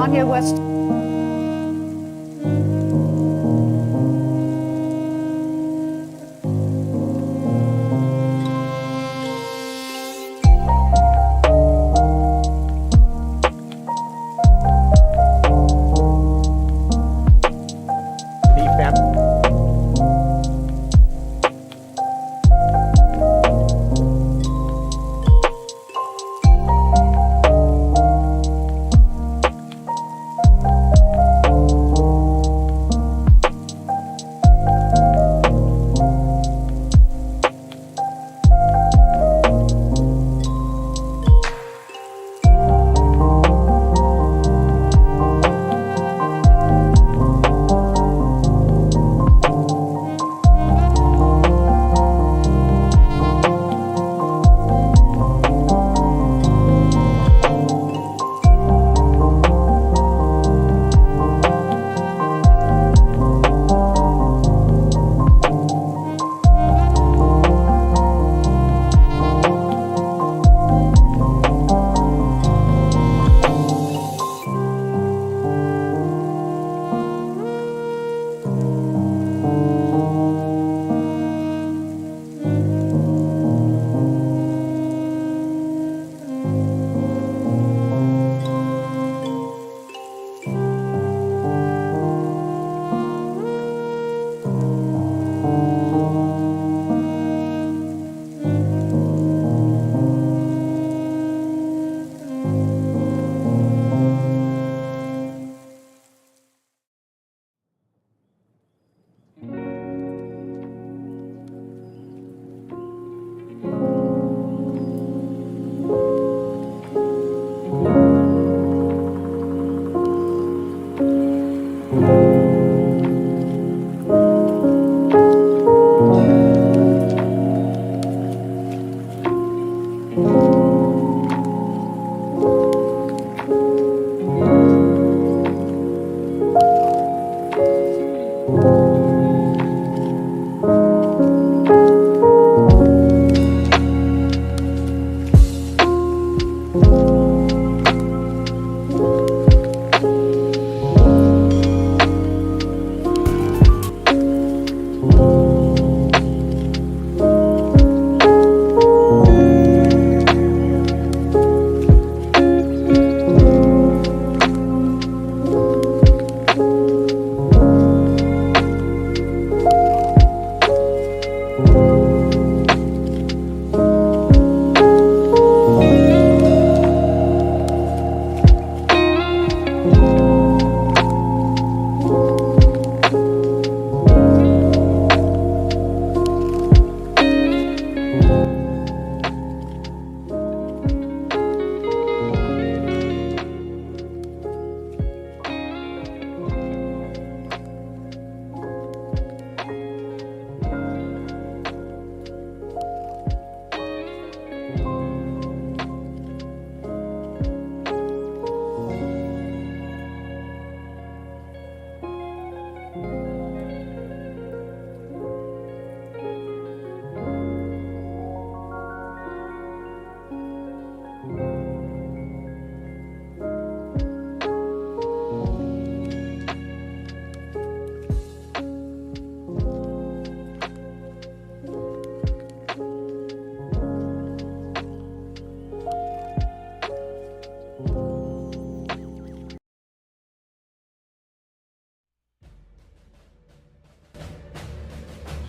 Kanye West.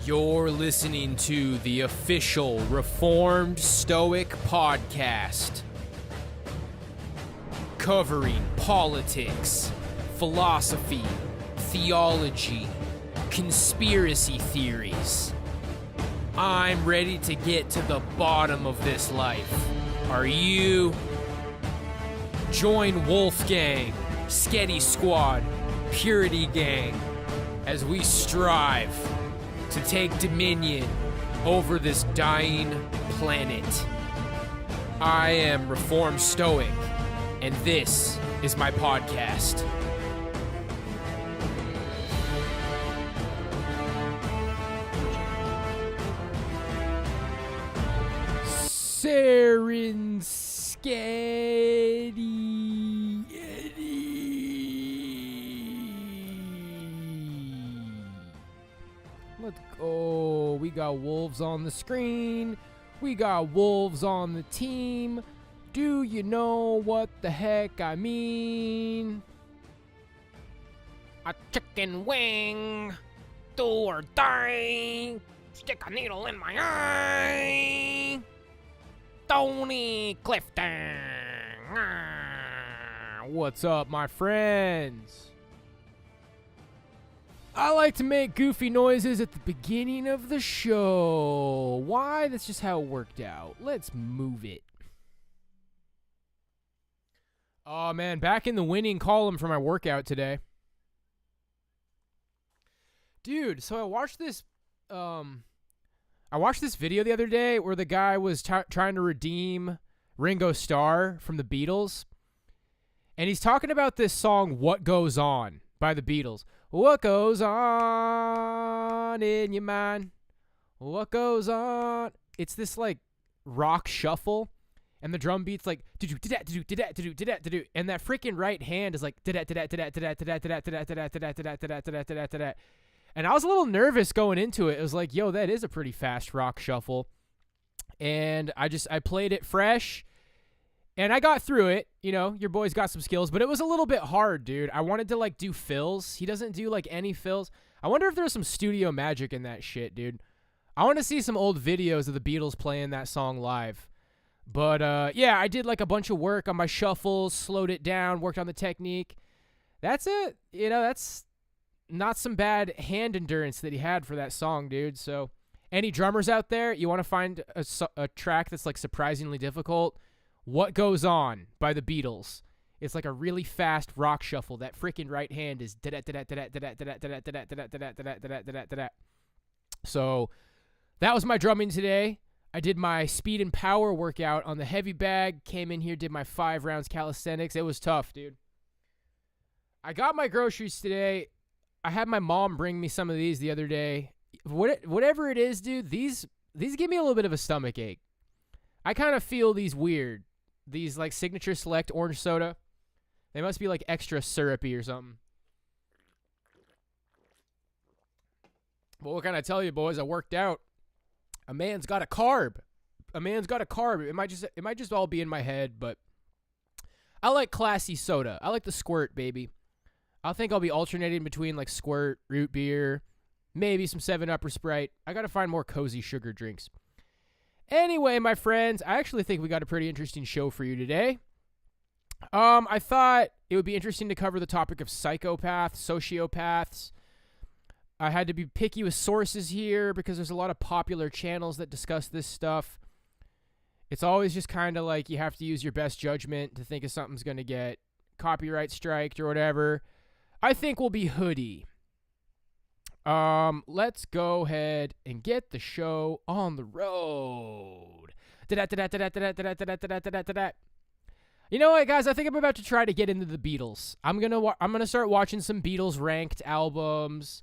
You're listening to the official Reformed Stoic podcast, covering politics, philosophy, theology, conspiracy theories. I'm ready to get to the bottom of this life. Are you? Join Wolfgang, Sketty Squad, Purity Gang, as we strive to take dominion over this dying planet. I am Reformed Stoic, and this is my podcast. Sketty. Let's go. We got wolves on the screen. We got wolves on the team. Do you know what the heck I mean? A chicken wing. Do or die. Stick a needle in my eye. Tony Clifton. What's up, my friends? I like to make goofy noises at the beginning of the show. Why? That's just how it worked out. Let's move it. Oh, man, back in the winning column for my workout today. Dude, so I watched this video the other day where the guy was trying to redeem Ringo Starr from the Beatles. And he's talking about this song, What Goes On, by the Beatles. What goes on in your mind? What goes on? It's this, like, rock shuffle. And the drum beat's like, and that freaking right hand is like, and I was a little nervous going into it. It was like, yo, that is a pretty fast rock shuffle. And I played it fresh. And I got through it. You know, your boy's got some skills. But it was a little bit hard, dude. I wanted to, like, do fills. He doesn't do, like, any fills. I wonder if there's some studio magic in that shit, dude. I want to see some old videos of the Beatles playing that song live. But, yeah, I did, like, a bunch of work on my shuffles, slowed it down, worked on the technique. That's it. You know, that's not some bad hand endurance that he had for that song, dude. So, any drummers out there, you want to find a track that's, like, surprisingly difficult? What Goes On by the Beatles. It's like a really fast rock shuffle. That freaking right hand is so that was my drumming today. I did my speed and power workout on the heavy bag. Came in here, did my 5 rounds calisthenics. It was tough, dude. I got my groceries today. I had my mom bring me some of these the other day. Whatever it is, dude, these give me a little bit of a stomach ache. I kind of feel these weird. These, like, Signature Select orange soda. They must be, like, extra syrupy or something. But what can I tell you, boys? I worked out. A man's got a carb. It might just all be in my head, but I like classy soda. I like the Squirt, baby. I think I'll be alternating between, like, Squirt, root beer, maybe some 7-Up or Sprite. I got to find more cozy sugar drinks. Anyway, my friends, I actually think we got a pretty interesting show for you today. I thought it would be interesting to cover the topic of psychopaths, sociopaths. I had to be picky with sources here because there's a lot of popular channels that discuss this stuff. It's always just kind of like you have to use your best judgment to think if something's going to get copyright striked or whatever. I think we'll be hoodie. Let's go ahead and get the show on the road. You know what, guys? I think I'm about to try to get into the Beatles. I'm gonna start watching some Beatles ranked albums.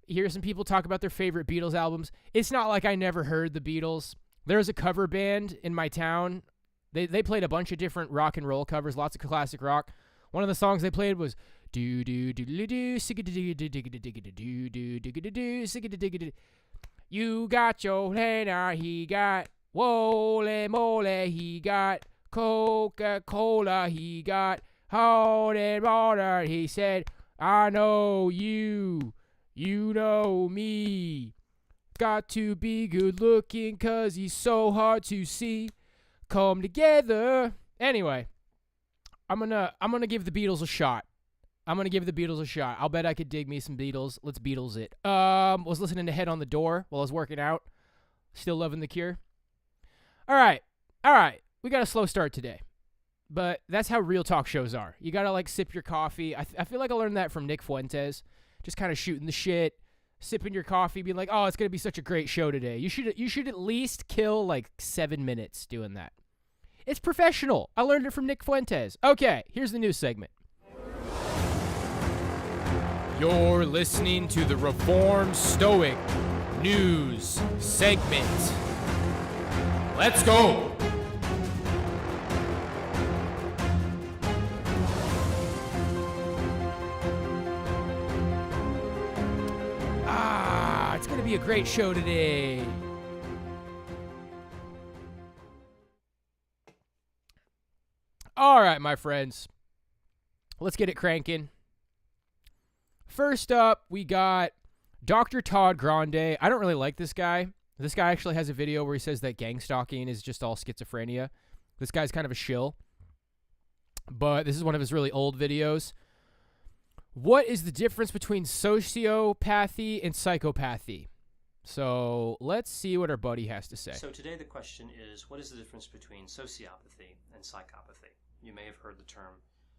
Hear some people talk about their favorite Beatles albums. It's not like I never heard the Beatles. There's a cover band in my town. They played a bunch of different rock and roll covers, lots of classic rock. One of the songs they played was do do do do do sigga do do. You got your head, he got Wole Mole, he got Coca-Cola, he got holy water. He said, I know you, you know me. Got to be good looking 'cause he's so hard to see. Come together. Anyway, I'm gonna give the Beatles a shot. I'll bet I could dig me some Beatles. Let's Beatles it. Was listening to Head on the Door while I was working out. Still loving The Cure. All right. We got a slow start today. But that's how real talk shows are. You got to, like, sip your coffee. I feel like I learned that from Nick Fuentes. Just kind of shooting the shit, sipping your coffee, being like, oh, it's going to be such a great show today. You should at least kill, like, 7 minutes doing that. It's professional. I learned it from Nick Fuentes. Okay, here's the news segment. You're listening to the Reformed Stoic News segment. Let's go. It's going to be a great show today. All right, my friends. Let's get it cranking. First up, we got Dr. Todd Grande. I don't really like this guy. This guy actually has a video where he says that gang stalking is just all schizophrenia. This guy's kind of a shill. But this is one of his really old videos. What is the difference between sociopathy and psychopathy? So let's see what our buddy has to say. So today the question is, what is the difference between sociopathy and psychopathy? You may have heard the term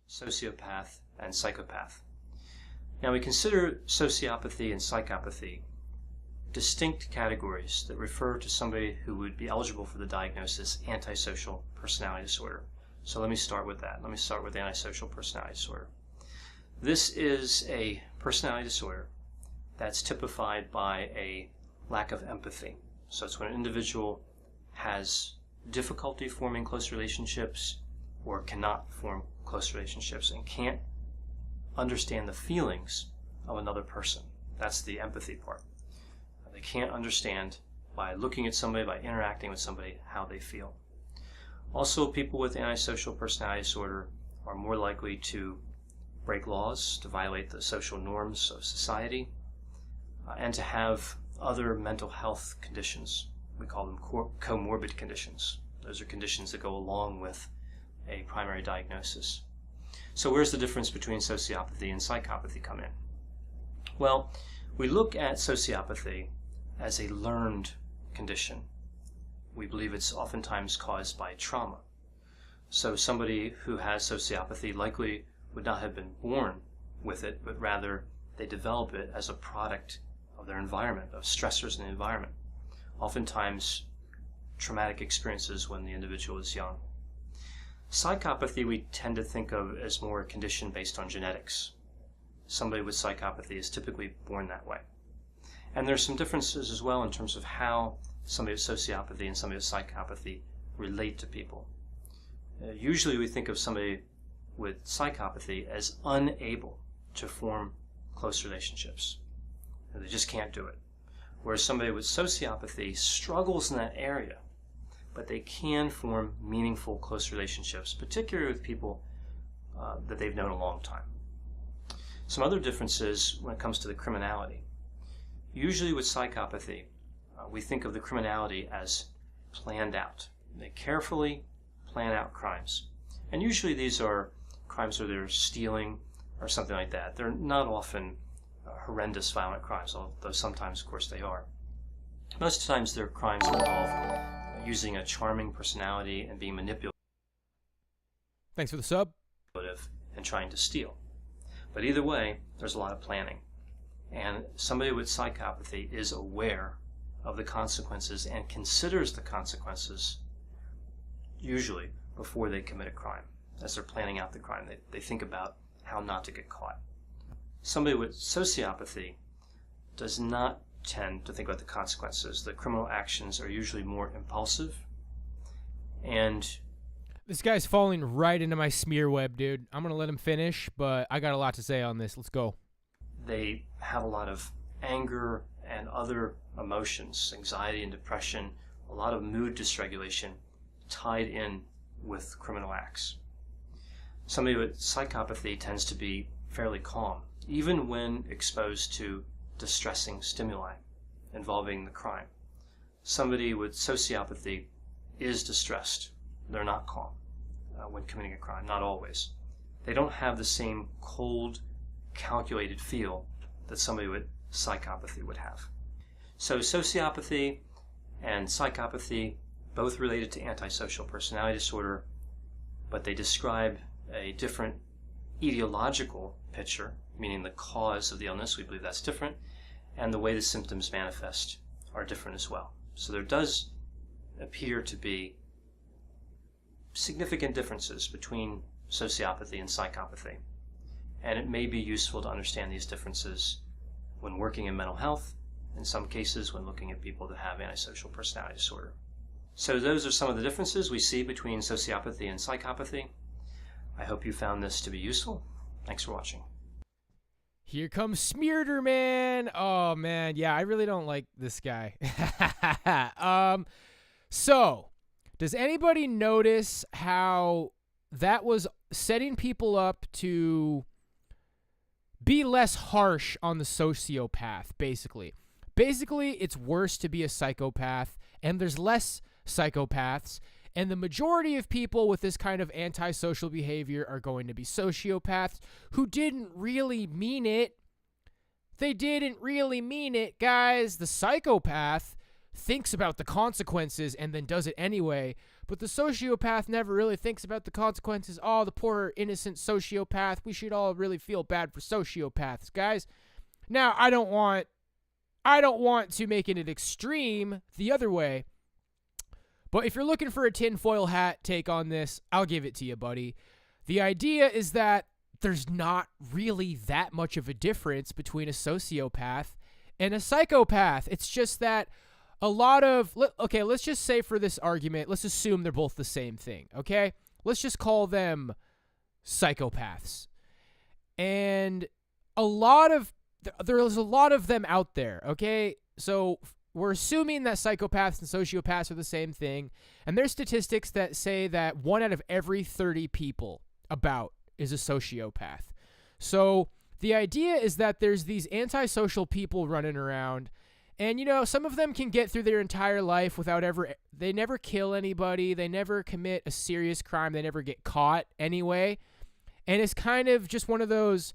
sociopath and psychopath. Now we consider sociopathy and psychopathy distinct categories that refer to somebody who would be eligible for the diagnosis antisocial personality disorder. So let me start with that. Let me start with antisocial personality disorder. This is a personality disorder that's typified by a lack of empathy. So it's when an individual has difficulty forming close relationships or cannot form close relationships and can't understand the feelings of another person. That's the empathy part. They can't understand by looking at somebody, by interacting with somebody, how they feel. Also, people with antisocial personality disorder are more likely to break laws, to violate the social norms of society, and to have other mental health conditions. We call them comorbid conditions. Those are conditions that go along with a primary diagnosis. So where's the difference between sociopathy and psychopathy come in? Well, we look at sociopathy as a learned condition. We believe it's oftentimes caused by trauma. So somebody who has sociopathy likely would not have been born with it, but rather they develop it as a product of their environment, of stressors in the environment. Oftentimes traumatic experiences when the individual is young. Psychopathy we tend to think of as more a condition based on genetics. Somebody with psychopathy is typically born that way. And there's some differences as well in terms of how somebody with sociopathy and somebody with psychopathy relate to people. Usually we think of somebody with psychopathy as unable to form close relationships. They just can't do it. Whereas somebody with sociopathy struggles in that area, but they can form meaningful close relationships, particularly with people that they've known a long time. Some other differences when it comes to the criminality. Usually with psychopathy, we think of the criminality as planned out. They carefully plan out crimes. And usually these are crimes where they're stealing or something like that. They're not often horrendous violent crimes, although sometimes, of course, they are. Most times they're crimes that involve using a charming personality and being manipulative. Thanks for the sub. And trying to steal. But either way, there's a lot of planning. And somebody with psychopathy is aware of the consequences and considers the consequences usually before they commit a crime. As they're planning out the crime, they think about how not to get caught. Somebody with sociopathy does not tend to think about the consequences. The criminal actions are usually more impulsive, and this guy's falling right into my smear web, dude. I'm going to let him finish, but I got a lot to say on this. Let's go. They have a lot of anger and other emotions, anxiety and depression, a lot of mood dysregulation tied in with criminal acts. Somebody with psychopathy tends to be fairly calm, even when exposed to distressing stimuli involving the crime. Somebody with sociopathy is distressed. They're not calm when committing a crime, not always. They don't have the same cold, calculated feel that somebody with psychopathy would have. So sociopathy and psychopathy, both related to antisocial personality disorder, but they describe a different etiological picture, meaning the cause of the illness. We believe that's different, and the way the symptoms manifest are different as well. So there does appear to be significant differences between sociopathy and psychopathy, and it may be useful to understand these differences when working in mental health, in some cases when looking at people that have antisocial personality disorder. So those are some of the differences we see between sociopathy and psychopathy. I hope you found this to be useful. Thanks for watching. Here comes Smearder, man. Oh, man. Yeah, I really don't like this guy. So, does anybody notice how that was setting people up to be less harsh on the sociopath, basically? Basically, it's worse to be a psychopath, and there's less psychopaths, and the majority of people with this kind of antisocial behavior are going to be sociopaths who didn't really mean it. They didn't really mean it, guys. The psychopath thinks about the consequences and then does it anyway, but the sociopath never really thinks about the consequences. Oh, the poor innocent sociopath. We should all really feel bad for sociopaths, guys. Now, I don't want to make it an extreme the other way, but if you're looking for a tinfoil hat take on this, I'll give it to you, buddy. The idea is that there's not really that much of a difference between a sociopath and a psychopath. It's just that let's just say for this argument, let's assume they're both the same thing, okay? Let's just call them psychopaths. And there's a lot of them out there, okay? So we're assuming that psychopaths and sociopaths are the same thing, and there's statistics that say that 1 out of every 30 people about is a sociopath. So the idea is that there's these antisocial people running around, and, some of them can get through their entire life they never kill anybody, they never commit a serious crime, they never get caught anyway, and it's kind of just one of those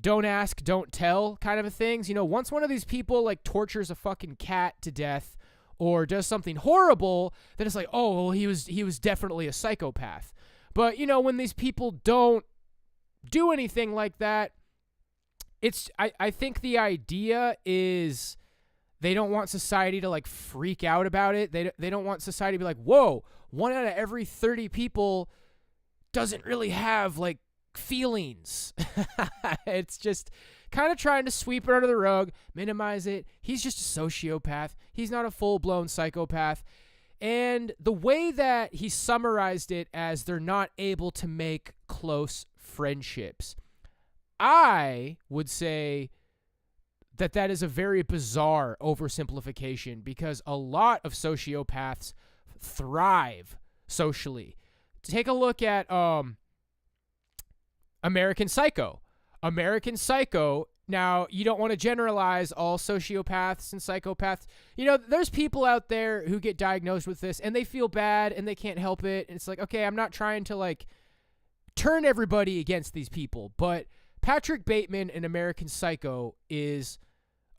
don't ask, don't tell kind of a things. Once one of these people, tortures a fucking cat to death or does something horrible, then it's like, oh, well, he was definitely a psychopath. But, when these people don't do anything like that, I think the idea is they don't want society to freak out about it. They don't want society to be like, whoa, 1 out of every 30 people doesn't really have feelings. It's just kind of trying to sweep it under the rug, minimize it. He's just a sociopath. He's not a full-blown psychopath. And the way that he summarized it as they're not able to make close friendships, I would say that is a very bizarre oversimplification, because a lot of sociopaths thrive socially. Take a look at American Psycho. American Psycho, now, you don't want to generalize all sociopaths and psychopaths. There's people out there who get diagnosed with this, and they feel bad, and they can't help it. And it's like, okay, I'm not trying to, turn everybody against these people. But Patrick Bateman in American Psycho is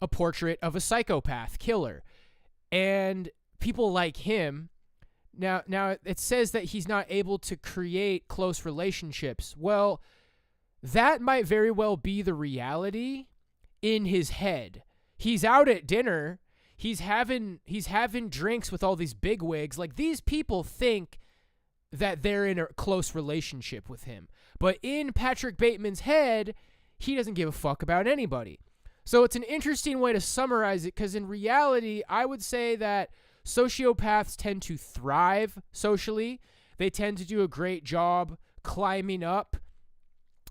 a portrait of a psychopath killer. And people like him, now it says that he's not able to create close relationships. Well, that might very well be the reality in his head. He's out at dinner. He's having drinks with all these bigwigs. These people think that they're in a close relationship with him. But in Patrick Bateman's head, he doesn't give a fuck about anybody. So it's an interesting way to summarize it, because in reality, I would say that sociopaths tend to thrive socially. They tend to do a great job climbing up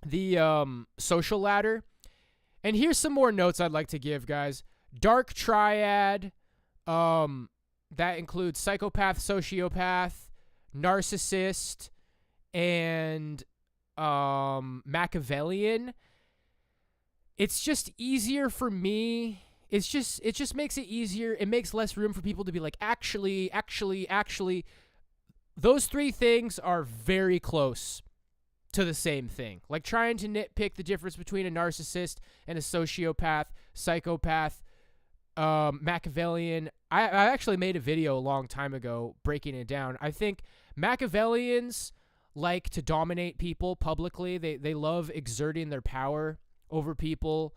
the social ladder. And here's some more notes I'd like to give, guys. Dark triad, that includes psychopath, sociopath, narcissist, and Machiavellian. It's just easier for me. It just makes it easier. It makes less room for people to be like, actually. Those three things are very close to the same thing. Trying to nitpick the difference between a narcissist and a sociopath, psychopath, Machiavellian. I actually made a video a long time ago breaking it down. I think Machiavellians like to dominate people publicly. They love exerting their power over people.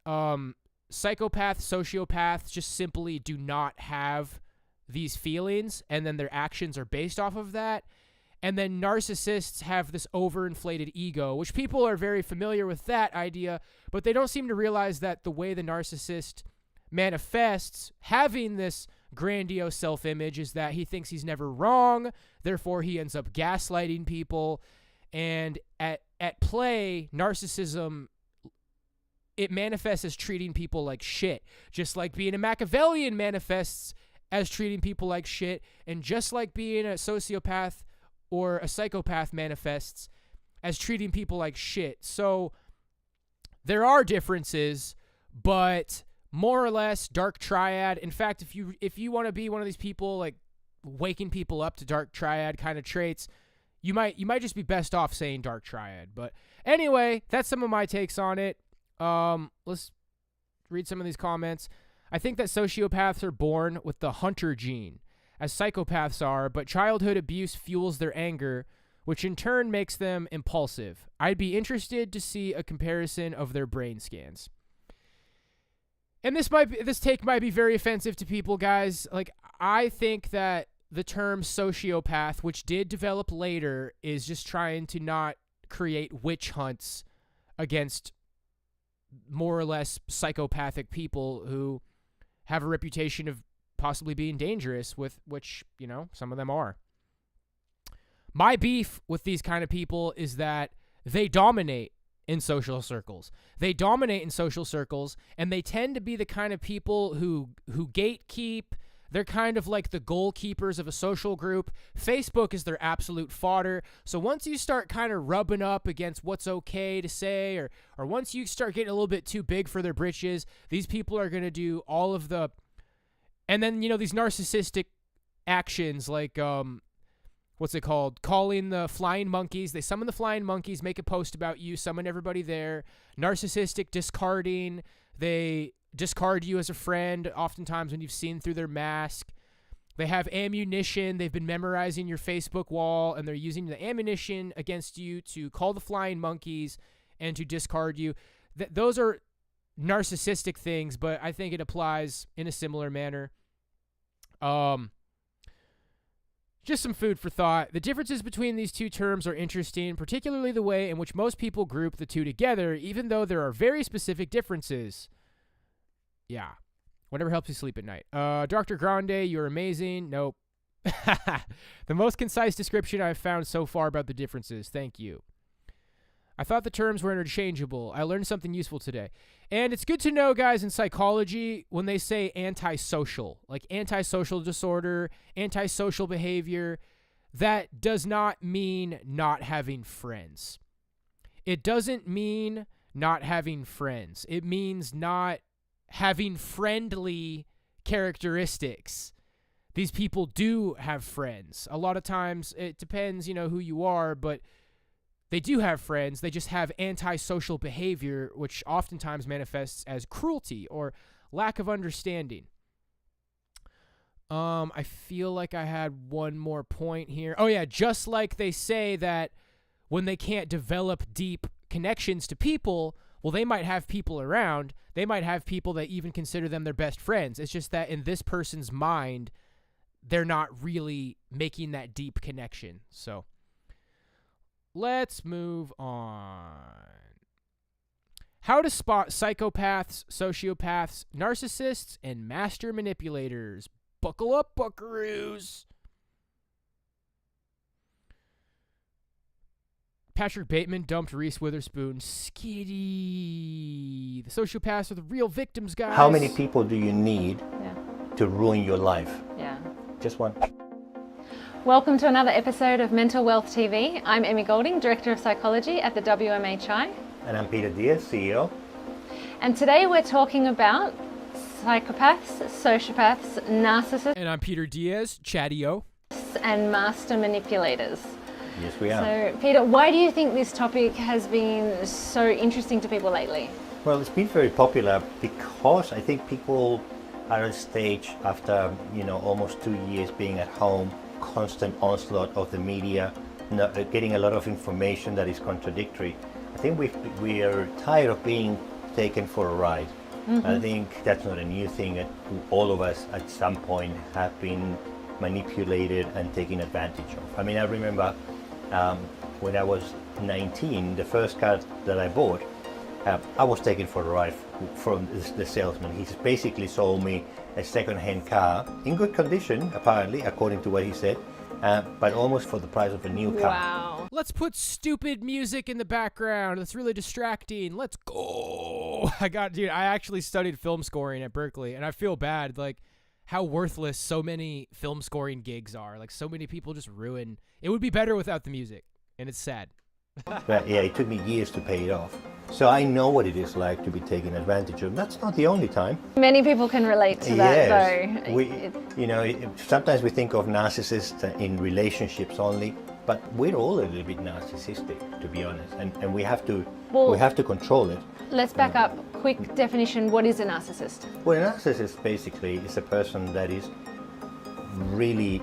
Psychopaths, sociopaths just simply do not have these feelings, and then their actions are based off of that. And then narcissists have this overinflated ego, which people are very familiar with that idea, but they don't seem to realize that the way the narcissist manifests having this grandiose self-image is that he thinks he's never wrong, therefore he ends up gaslighting people. And at play, narcissism it manifests as treating people like shit. Just like being a Machiavellian manifests as treating people like shit, and just like being a sociopath or a psychopath manifests as treating people like shit. So there are differences, but more or less dark triad. In fact, if you want to be one of these people like waking people up to dark triad kind of traits, you might just be best off saying dark triad. But anyway, that's some of my takes on it. Let's read some of these comments. I think that sociopaths are born with the hunter gene, as psychopaths are, but childhood abuse fuels their anger, which in turn makes them impulsive. I'd be interested to see a comparison of their brain scans. And this take might be very offensive to people, guys. Like, I think that the term sociopath, which did develop later, is just trying to not create witch hunts against more or less psychopathic people who have a reputation of possibly being dangerous, with which, you know, some of them are. My beef with these kind of people is that they dominate in social circles. They dominate in social circles, and they tend to be the kind of people who gatekeep. They're kind of like the goalkeepers of a social group. Facebook is their absolute fodder. So once you start kind of rubbing up against what's okay to say, or once you start getting a little bit too big for their britches, these people are going to do all of the... And then, you know, these narcissistic actions like, what's it called? Calling the flying monkeys. They summon the flying monkeys, make a post about you, summon everybody there. Narcissistic discarding. They discard you as a friend, oftentimes when you've seen through their mask. They have ammunition. They've been memorizing your Facebook wall, and they're using the ammunition against you to call the flying monkeys and to discard you. Those are narcissistic things, but I think it applies in a similar manner. Just some food for thought. The differences between these two terms are interesting, particularly the way in which most people group the two together, even though there are very specific differences. Yeah. Whatever helps you sleep at night. Dr. Grande, you're amazing. Nope. The most concise description I've found so far about the differences. Thank you. I thought the terms were interchangeable. I learned something useful today. And it's good to know, guys, in psychology, when they say antisocial, like antisocial disorder, antisocial behavior, that does not mean not having friends. It doesn't mean not having friends. It means not having friendly characteristics. These people do have friends. A lot of times, it depends, you know, who you are, but they do have friends. They just have antisocial behavior, which oftentimes manifests as cruelty or lack of understanding. I feel like I had one more point here. Oh, yeah, just like they say that when they can't develop deep connections to people, well, they might have people around. They might have people that even consider them their best friends. It's just that in this person's mind, they're not really making that deep connection. So let's move on. How to spot psychopaths, sociopaths, narcissists, and master manipulators. Buckle up, buckaroos. Patrick Bateman dumped Reese Witherspoon. Skitty. The sociopaths are the real victims, guys. How many people do you need to ruin your life? Yeah. Just one. Welcome to another episode of Mental Wealth TV. I'm Emmy Golding, Director of Psychology at the WMHI. And I'm Peter Diaz, CEO. And today we're talking about psychopaths, sociopaths, narcissists, And I'm Peter Diaz, Chatty-O. and master manipulators. Yes, we are. So, Peter, why do you think this topic has been so interesting to people lately? Well, it's been very popular because I think people are at a stage after, almost 2 years being at home, constant onslaught of the media, getting a lot of information that is contradictory. I think we are tired of being taken for a ride. Mm-hmm. I think that's not a new thing. All of us at some point have been manipulated and taken advantage of. I mean, I remember when I was 19, the first car that I bought, I was taken for a ride from the salesman. He basically sold me a second-hand car in good condition, apparently, according to what he said, but almost for the price of a new car. Wow. Let's put stupid music in the background. That's really distracting. Let's go. dude, I actually studied film scoring at Berkeley, and I feel bad, like, how worthless so many film scoring gigs are. Like, so many people just ruin. It would be better without the music, and it's sad. But yeah, it took me years to pay it off. So I know what it is like to be taken advantage of. That's not the only time. Many people can relate to that, Yes. though. Sometimes we think of narcissists in relationships only, but we're all a little bit narcissistic, to be honest, and we have to control it. Let's back up. Quick definition, what is a narcissist? Well, a narcissist basically is a person that is really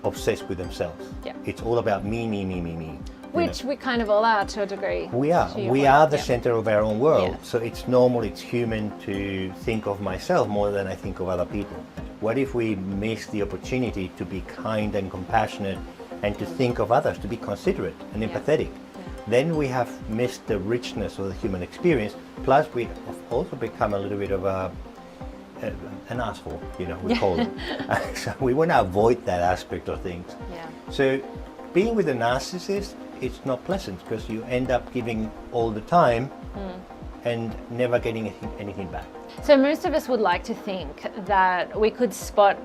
obsessed with themselves. Yeah. It's all about me, me, me, me, me. Which we kind of all are to a degree. We are. to your We point. are the Yeah. center of our own world. Yeah. So it's normal, it's human to think of myself more than I think of other people. What if we miss the opportunity to be kind and compassionate and to think of others, to be considerate and Yeah. empathetic? Then we have missed the richness of the human experience. Plus, we have also become a little bit of an asshole, we call it. So we want to avoid that aspect of things. Yeah. So being with a narcissist, it's not pleasant because you end up giving all the time and never getting anything back. So most of us would like to think that we could spot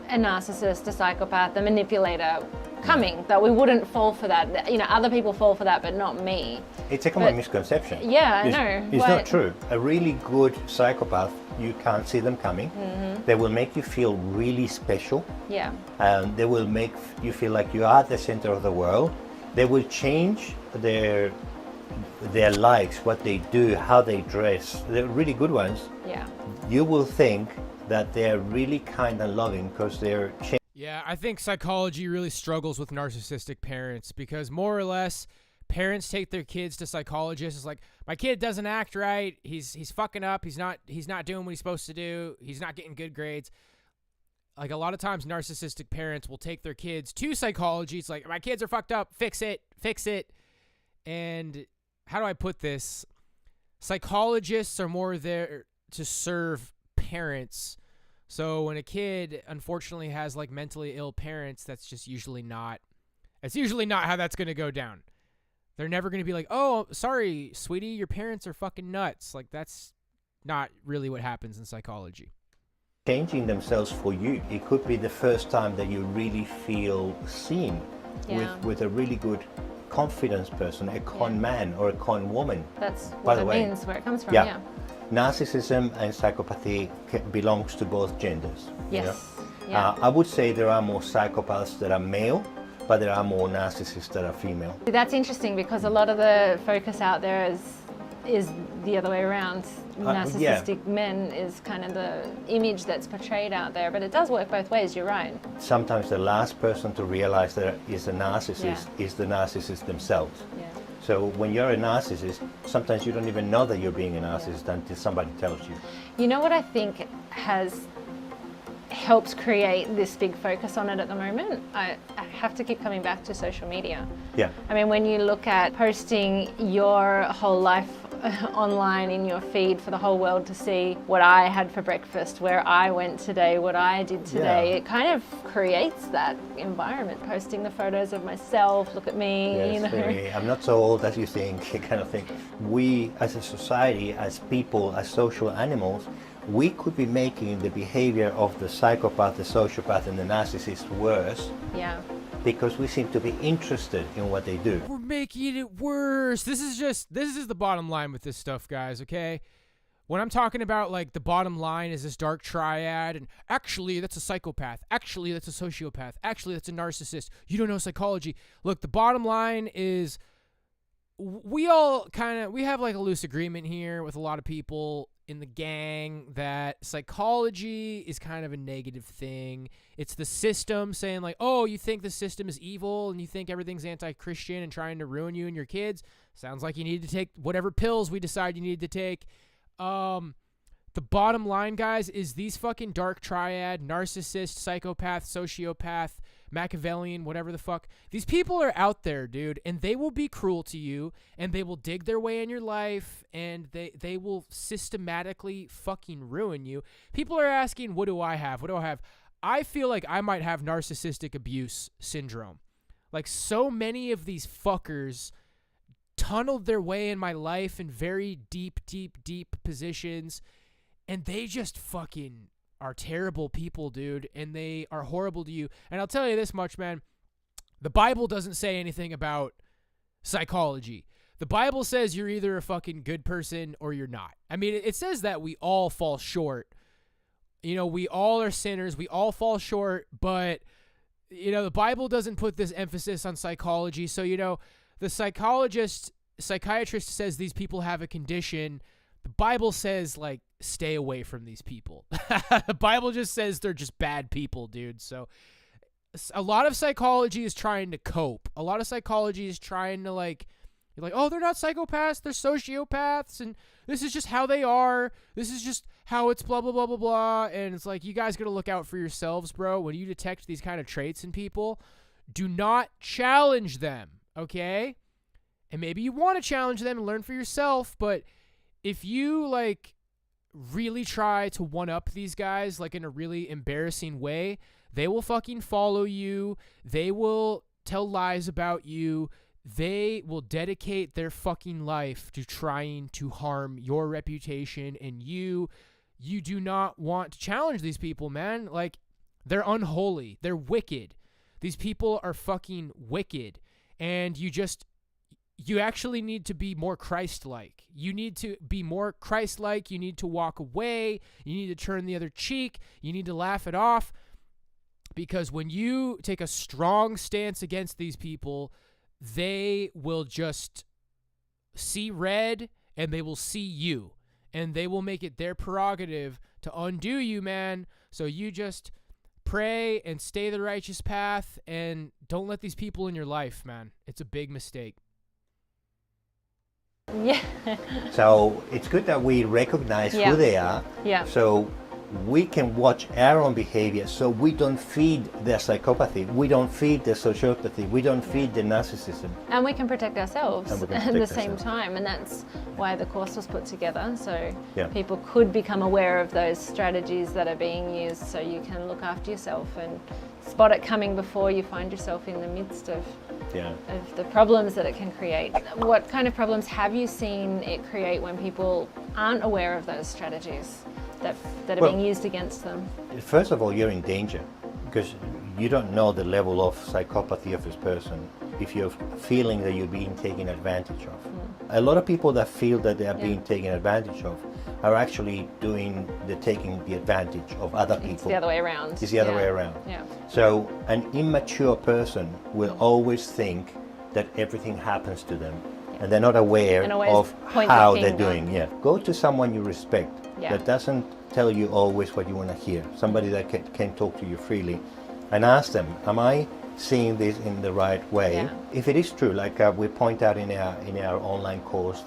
a narcissist, a psychopath, a manipulator coming, that we wouldn't fall for that. Other people fall for that, but not me. It's a common But- misconception. Yeah, I It's- know. It's Why- not true. A really good psychopath, you can't see them coming. They will make you feel really special. Yeah. They will make you feel like you are the center of the world. They will change their likes, what they do, how they dress. They're really good ones. Yeah. You will think that they're really kind and loving because they're changing. Yeah, I think psychology really struggles with narcissistic parents because more or less parents take their kids to psychologists. It's like, my kid doesn't act right. He's fucking up. He's not doing what he's supposed to do. He's not getting good grades. Like, a lot of times narcissistic parents will take their kids to psychology. It's like, my kids are fucked up. Fix it. And how do I put this? Psychologists are more there to serve parents. So when a kid unfortunately has like mentally ill parents, that's usually not how that's going to go down. They're never going to be like, "Oh, sorry, sweetie, your parents are fucking nuts." Like, that's not really what happens in psychology. Changing themselves for you. It could be the first time that you really feel seen Yeah. with a really good confidence person, a con man or a con woman. That's By what the it way, means, where it comes from. yeah. Yeah. Narcissism and psychopathy belongs to both genders. Yes. Yeah. I would say there are more psychopaths that are male, but there are more narcissists that are female. That's interesting because a lot of the focus out there is the other way around. Narcissistic men is kind of the image that's portrayed out there, but it does work both ways, you're right. Sometimes the last person to realize that is a narcissist is the narcissist themselves. Yeah. So when you're a narcissist, sometimes you don't even know that you're being a narcissist until somebody tells you. You know what I think has helped create this big focus on it at the moment? I have to keep coming back to social media. Yeah. I mean, when you look at posting your whole life online in your feed for the whole world to see what I had for breakfast, where I went today, what I did today, Yeah. it kind of creates that environment. Posting the photos of myself, look at me, Yes, I'm not so old as you think, kind of thing. We as a society, as people, as social animals, we could be making the behavior of the psychopath, the sociopath, and the narcissist worse Yeah. because we seem to be interested in what they do. We're making it worse. This is the bottom line with this stuff, guys, okay? When I'm talking about, like, the bottom line is this dark triad, and actually that's a psychopath, actually that's a sociopath, actually that's a narcissist, you don't know psychology. Look, the bottom line is we have like a loose agreement here with a lot of people in the gang that psychology is kind of a negative thing. It's the system saying like, oh, you think the system is evil and you think everything's anti-Christian and trying to ruin you and your kids. Sounds like you need to take whatever pills we decide you need to take. The bottom line, guys, is these fucking dark triad, narcissist, psychopath, sociopath, Machiavellian, whatever the fuck. These people are out there, dude, and they will be cruel to you, and they will dig their way in your life, and they will systematically fucking ruin you. People are asking, what do I have? What do I have? I feel like I might have narcissistic abuse syndrome. Like, so many of these fuckers tunneled their way in my life in very deep positions, and they just fucking are terrible people, dude, and they are horrible to you. And I'll tell you this much, man. The Bible doesn't say anything about psychology. The Bible says you're either a fucking good person or you're not. I mean, it says that we all fall short. You know, we all are sinners. We all fall short, but, you know, the Bible doesn't put this emphasis on psychology. So, you know, the psychiatrist says these people have a condition. The Bible says, like, stay away from these people. The Bible just says they're just bad people, dude. So a lot of psychology is trying to cope. A lot of psychology is trying to, like, you're like, oh, they're not psychopaths, they're sociopaths, and this is just how they are. This is just how it's blah, blah, blah, blah, blah. And it's like, you guys got to look out for yourselves, bro. When you detect these kind of traits in people, do not challenge them, okay? And maybe you want to challenge them and learn for yourself, but if you, like, really try to one-up these guys, like, in a really embarrassing way, they will fucking follow you. They will tell lies about you. They will dedicate their fucking life to trying to harm your reputation, and you do not want to challenge these people, man. Like, they're unholy. They're wicked. These people are fucking wicked, and you actually need to be more Christ-like. You need to be more Christ-like. You need to walk away. You need to turn the other cheek. You need to laugh it off, because when you take a strong stance against these people, they will just see red, and they will see you, and they will make it their prerogative to undo you, man. So you just pray and stay the righteous path, and don't let these people in your life, man. It's a big mistake. Yeah. So it's good that we recognize who they are. Yeah. So we can watch our own behavior, so we don't feed their psychopathy, we don't feed their sociopathy, we don't feed the narcissism. And we can protect ourselves at the same time, and that's why the course was put together, so people could become aware of those strategies that are being used, so you can look after yourself and spot it coming before you find yourself in the midst of the problems that it can create. What kind of problems have you seen it create when people aren't aware of those strategies that are being used against them? First of all, you're in danger, because you don't know the level of psychopathy of this person if you're feeling that you're being taken advantage of. A lot of people that feel that they are being taken advantage of are actually taking the advantage of other people. It's the other way around. It's the other way around. Yeah. So an immature person will always think that everything happens to them, and they're not aware of how they're doing. Yeah. Go to someone you respect that doesn't tell you always what you want to hear. Somebody that can talk to you freely, and ask them, am I seeing this in the right way? Yeah. If it is true, like we point out in our online course,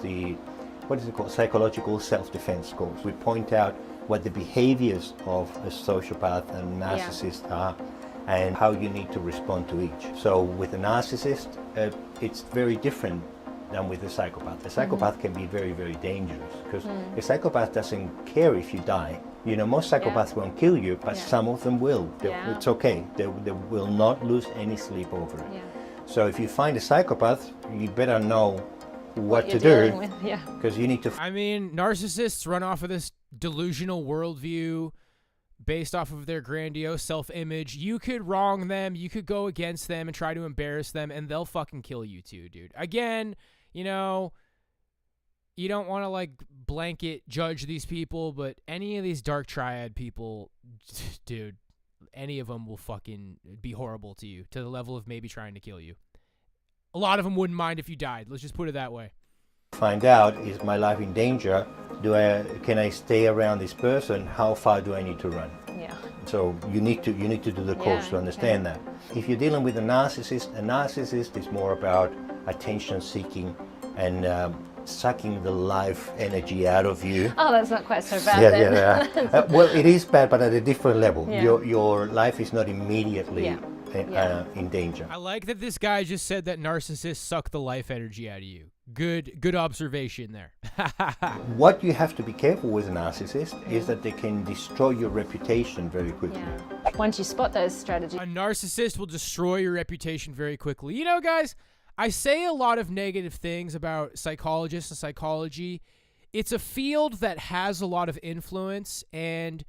what is it called? Psychological self-defense course. We point out what the behaviors of a sociopath and narcissist are, and how you need to respond to each. So with a narcissist, it's very different than with a psychopath. A psychopath can be very, very dangerous, because a psychopath doesn't care if you die. You know, most psychopaths won't kill you, but some of them will. It's okay. They will not lose any sleep over it. Yeah. So if you find a psychopath, you better know what to do, because you need to. I mean, narcissists run off of this delusional worldview based off of their grandiose self-image. You could wrong them, you could go against them and try to embarrass them, and they'll fucking kill you too, dude. Again, you know, you don't want to, like, blanket judge these people, but any of these dark triad people, dude, any of them will fucking be horrible to you, to the level of maybe trying to kill you. A lot of them wouldn't mind if you died. Let's just put it that way. Find out, is my life in danger? Can I stay around this person? How far do I need to run? Yeah. So you need to do the course to understand that. If you're dealing with a narcissist is more about attention seeking and sucking the life energy out of you. Oh, that's not quite so bad. Well, it is bad, but at a different level. Your life is not immediately in danger. I like that this guy just said that narcissists suck the life energy out of you. Good observation there. What you have to be careful with a narcissist is that they can destroy your reputation very quickly. Once you spot those strategies. A narcissist will destroy your reputation very quickly. You know, guys, I say a lot of negative things about psychologists and psychology. It's a field that has a lot of influence, and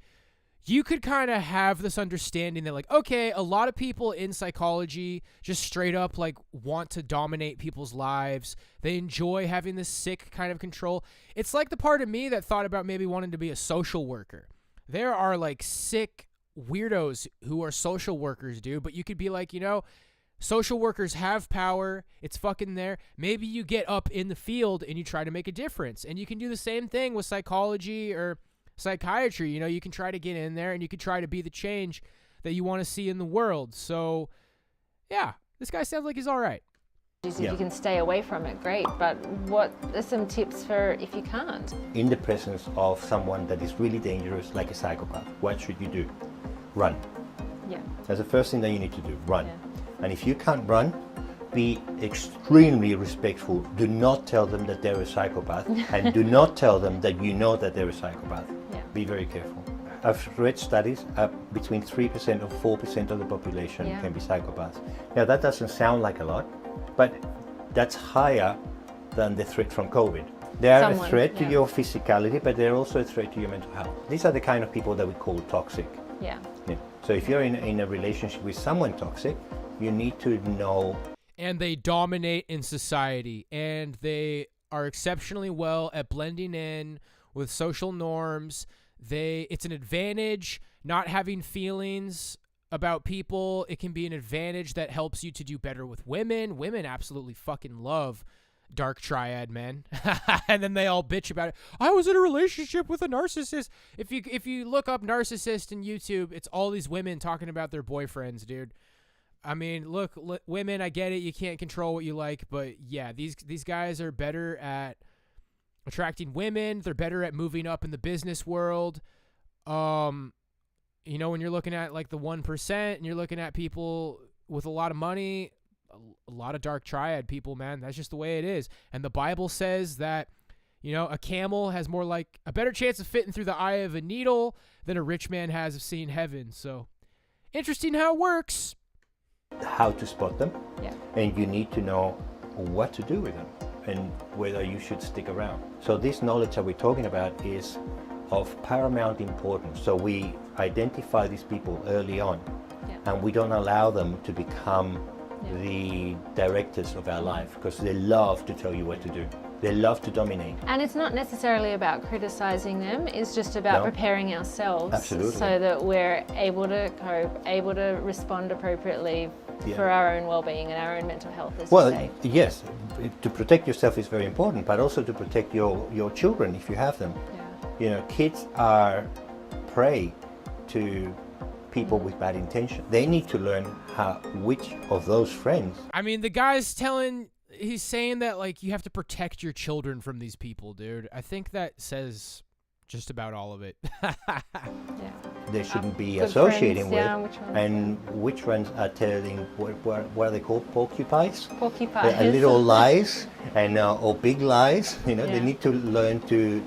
you could kind of have this understanding that, like, okay, a lot of people in psychology just straight up, like, want to dominate people's lives. They enjoy having this sick kind of control. It's like the part of me that thought about maybe wanting to be a social worker. There are, like, sick weirdos who are social workers, dude, but you could be like, social workers have power. It's fucking there. Maybe you get up in the field and you try to make a difference. And you can do the same thing with psychology or psychiatry. You can try to get in there and you can try to be the change that you want to see in the world. So, yeah, this guy sounds like he's all right. If you can stay away from it, great. But what are some tips for if you can't? In the presence of someone that is really dangerous, like a psychopath, what should you do? Run. Yeah. That's the first thing that you need to do, run. Yeah. And if you can't run, be extremely respectful. Do not tell them that they're a psychopath and do not tell them that you know that they're a psychopath. Yeah. Be very careful. I've read studies between 3% or 4% of the population can be psychopaths. Now that doesn't sound like a lot, but that's higher than the threat from COVID. They are a threat to your physicality, but they're also a threat to your mental health. These are the kind of people that we call toxic. Yeah. So if you're in a relationship with someone toxic, you need to know. And they dominate in society, and they are exceptionally well at blending in with social norms. It's an advantage not having feelings about people. It can be an advantage that helps you to do better with women. Women absolutely fucking love dark triad men. And then they all bitch about it. I was in a relationship with a narcissist. If you look up narcissist in YouTube, it's all these women talking about their boyfriends, dude. I mean, look, women, I get it. You can't control what you like, but yeah, these guys are better at attracting women. They're better at moving up in the business world. When you're looking at like the 1% and you're looking at people with a lot of money, a lot of dark triad people, man. That's just the way it is. And the Bible says that, a camel has a better chance of fitting through the eye of a needle than a rich man has of seeing heaven. So interesting how it works. How to spot them, yeah. And you need to know what to do with them and whether you should stick around. So this knowledge that we're talking about is of paramount importance. So we identify these people early on, and we don't allow them to become the directors of our life, because they love to tell you what to do. They love to dominate. And it's not necessarily about criticizing them, it's just about preparing ourselves. Absolutely. So that we're able to cope, able to respond appropriately for our own well-being and our own mental health, as you say. Yes, to protect yourself is very important, but also to protect your children if you have them. Yeah. Kids are prey to people with bad intention. They need to learn which of those friends. I mean, the guy's he's saying that, like, you have to protect your children from these people, dude. I think that says just about all of it. They shouldn't be associating friends, with. And which ones are telling, what are they called? Porcupines? Porcupines. Little lies and or big lies. They need to learn to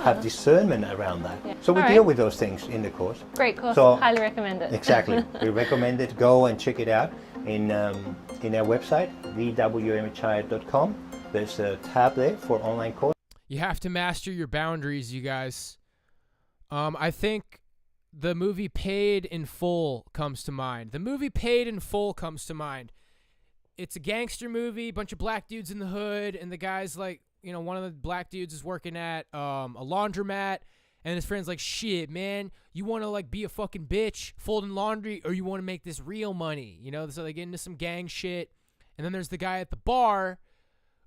have discernment around that. Yeah. So we deal with those things in the course. Great course. So, highly recommend it. Exactly. We recommend it. Go and check it out in our website, thewmhi.com. There's a tab there for online course. You have to master your boundaries, you guys. I think the movie Paid in Full comes to mind. It's a gangster movie, bunch of black dudes in the hood, and the guy's like, one of the black dudes is working at a laundromat, and his friend's like, shit, man, you want to like be a fucking bitch folding laundry, or you want to make this real money? So they get into some gang shit. And then there's the guy at the bar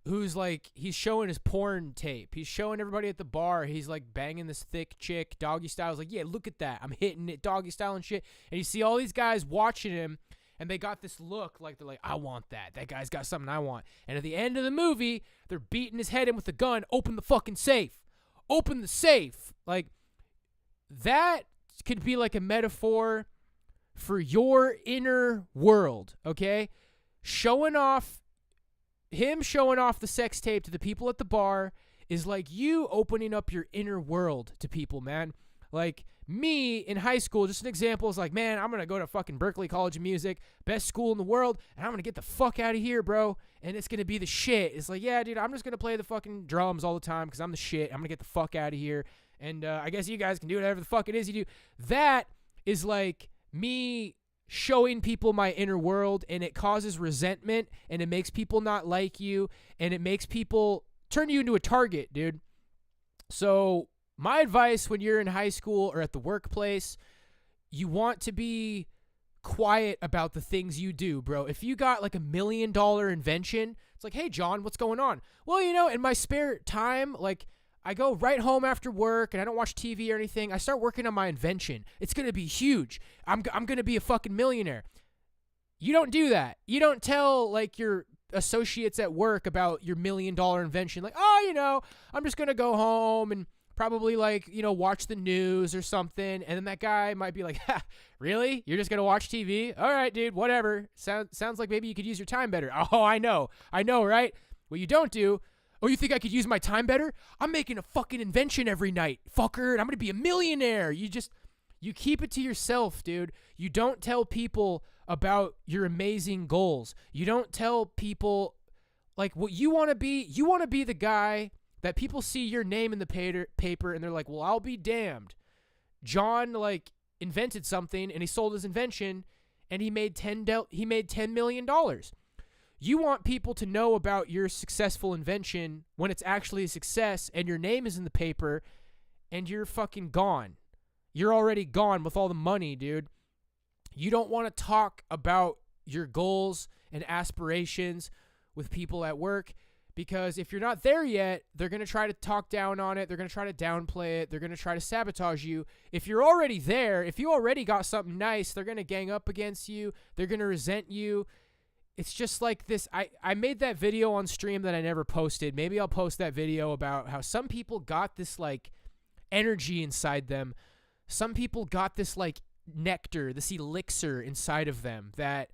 who's like, he's showing his porn tape. He's showing everybody at the bar. He's like banging this thick chick, doggy style. He's like, yeah, look at that. I'm hitting it doggy style and shit. And you see all these guys watching him, and they got this look like they're like, I want that. That guy's got something I want. And at the end of the movie, they're beating his head in with a gun. Open the fucking safe. Open the safe. Like, that could be like a metaphor for your inner world, okay? Showing off the sex tape to the people at the bar is like you opening up your inner world to people, man. Like, me in high school, just an example, is like, man, I'm going to go to fucking Berklee College of Music, best school in the world, and I'm going to get the fuck out of here, bro, and it's going to be the shit. It's like, yeah, dude, I'm just going to play the fucking drums all the time because I'm the shit. I'm going to get the fuck out of here, and I guess you guys can do whatever the fuck it is you do. That is like me showing people my inner world, and it causes resentment, and it makes people not like you, and it makes people turn you into a target, dude. So my advice when you're in high school or at the workplace, you want to be quiet about the things you do, bro. If you got like $1 million invention, it's like, hey, John, what's going on? Well, you know, in my spare time, like, I go right home after work and I don't watch TV or anything. I start working on my invention. It's going to be huge. I'm going to be a fucking millionaire. You don't do that. You don't tell, like, your associates at work about your $1 million invention. Like, oh, you know, I'm just going to go home and probably, like, you know, watch the news or something. And then that guy might be like, ha, really? You're just going to watch TV? All right, dude, whatever. Sounds like maybe you could use your time better. Oh, I know, right? What you don't do, oh, you think I could use my time better? I'm making a fucking invention every night, fucker, and I'm going to be a millionaire. You keep it to yourself, dude. You don't tell people about your amazing goals. You don't tell people, like, what you want to be. You want to be the guy that people see your name in the paper and they're like, well, I'll be damned. John, like, invented something and he sold his invention and he made $10 million. You want people to know about your successful invention when it's actually a success and your name is in the paper and you're fucking gone. You're already gone with all the money, dude. You don't want to talk about your goals and aspirations with people at work, because if you're not there yet, they're going to try to talk down on it. They're going to try to downplay it. They're going to try to sabotage you. If you're already there, if you already got something nice, they're going to gang up against you. They're going to resent you. It's just like this. I made that video on stream that I never posted. Maybe I'll post that video about how some people got this, like, energy inside them. Some people got this, like, nectar, this elixir inside of them that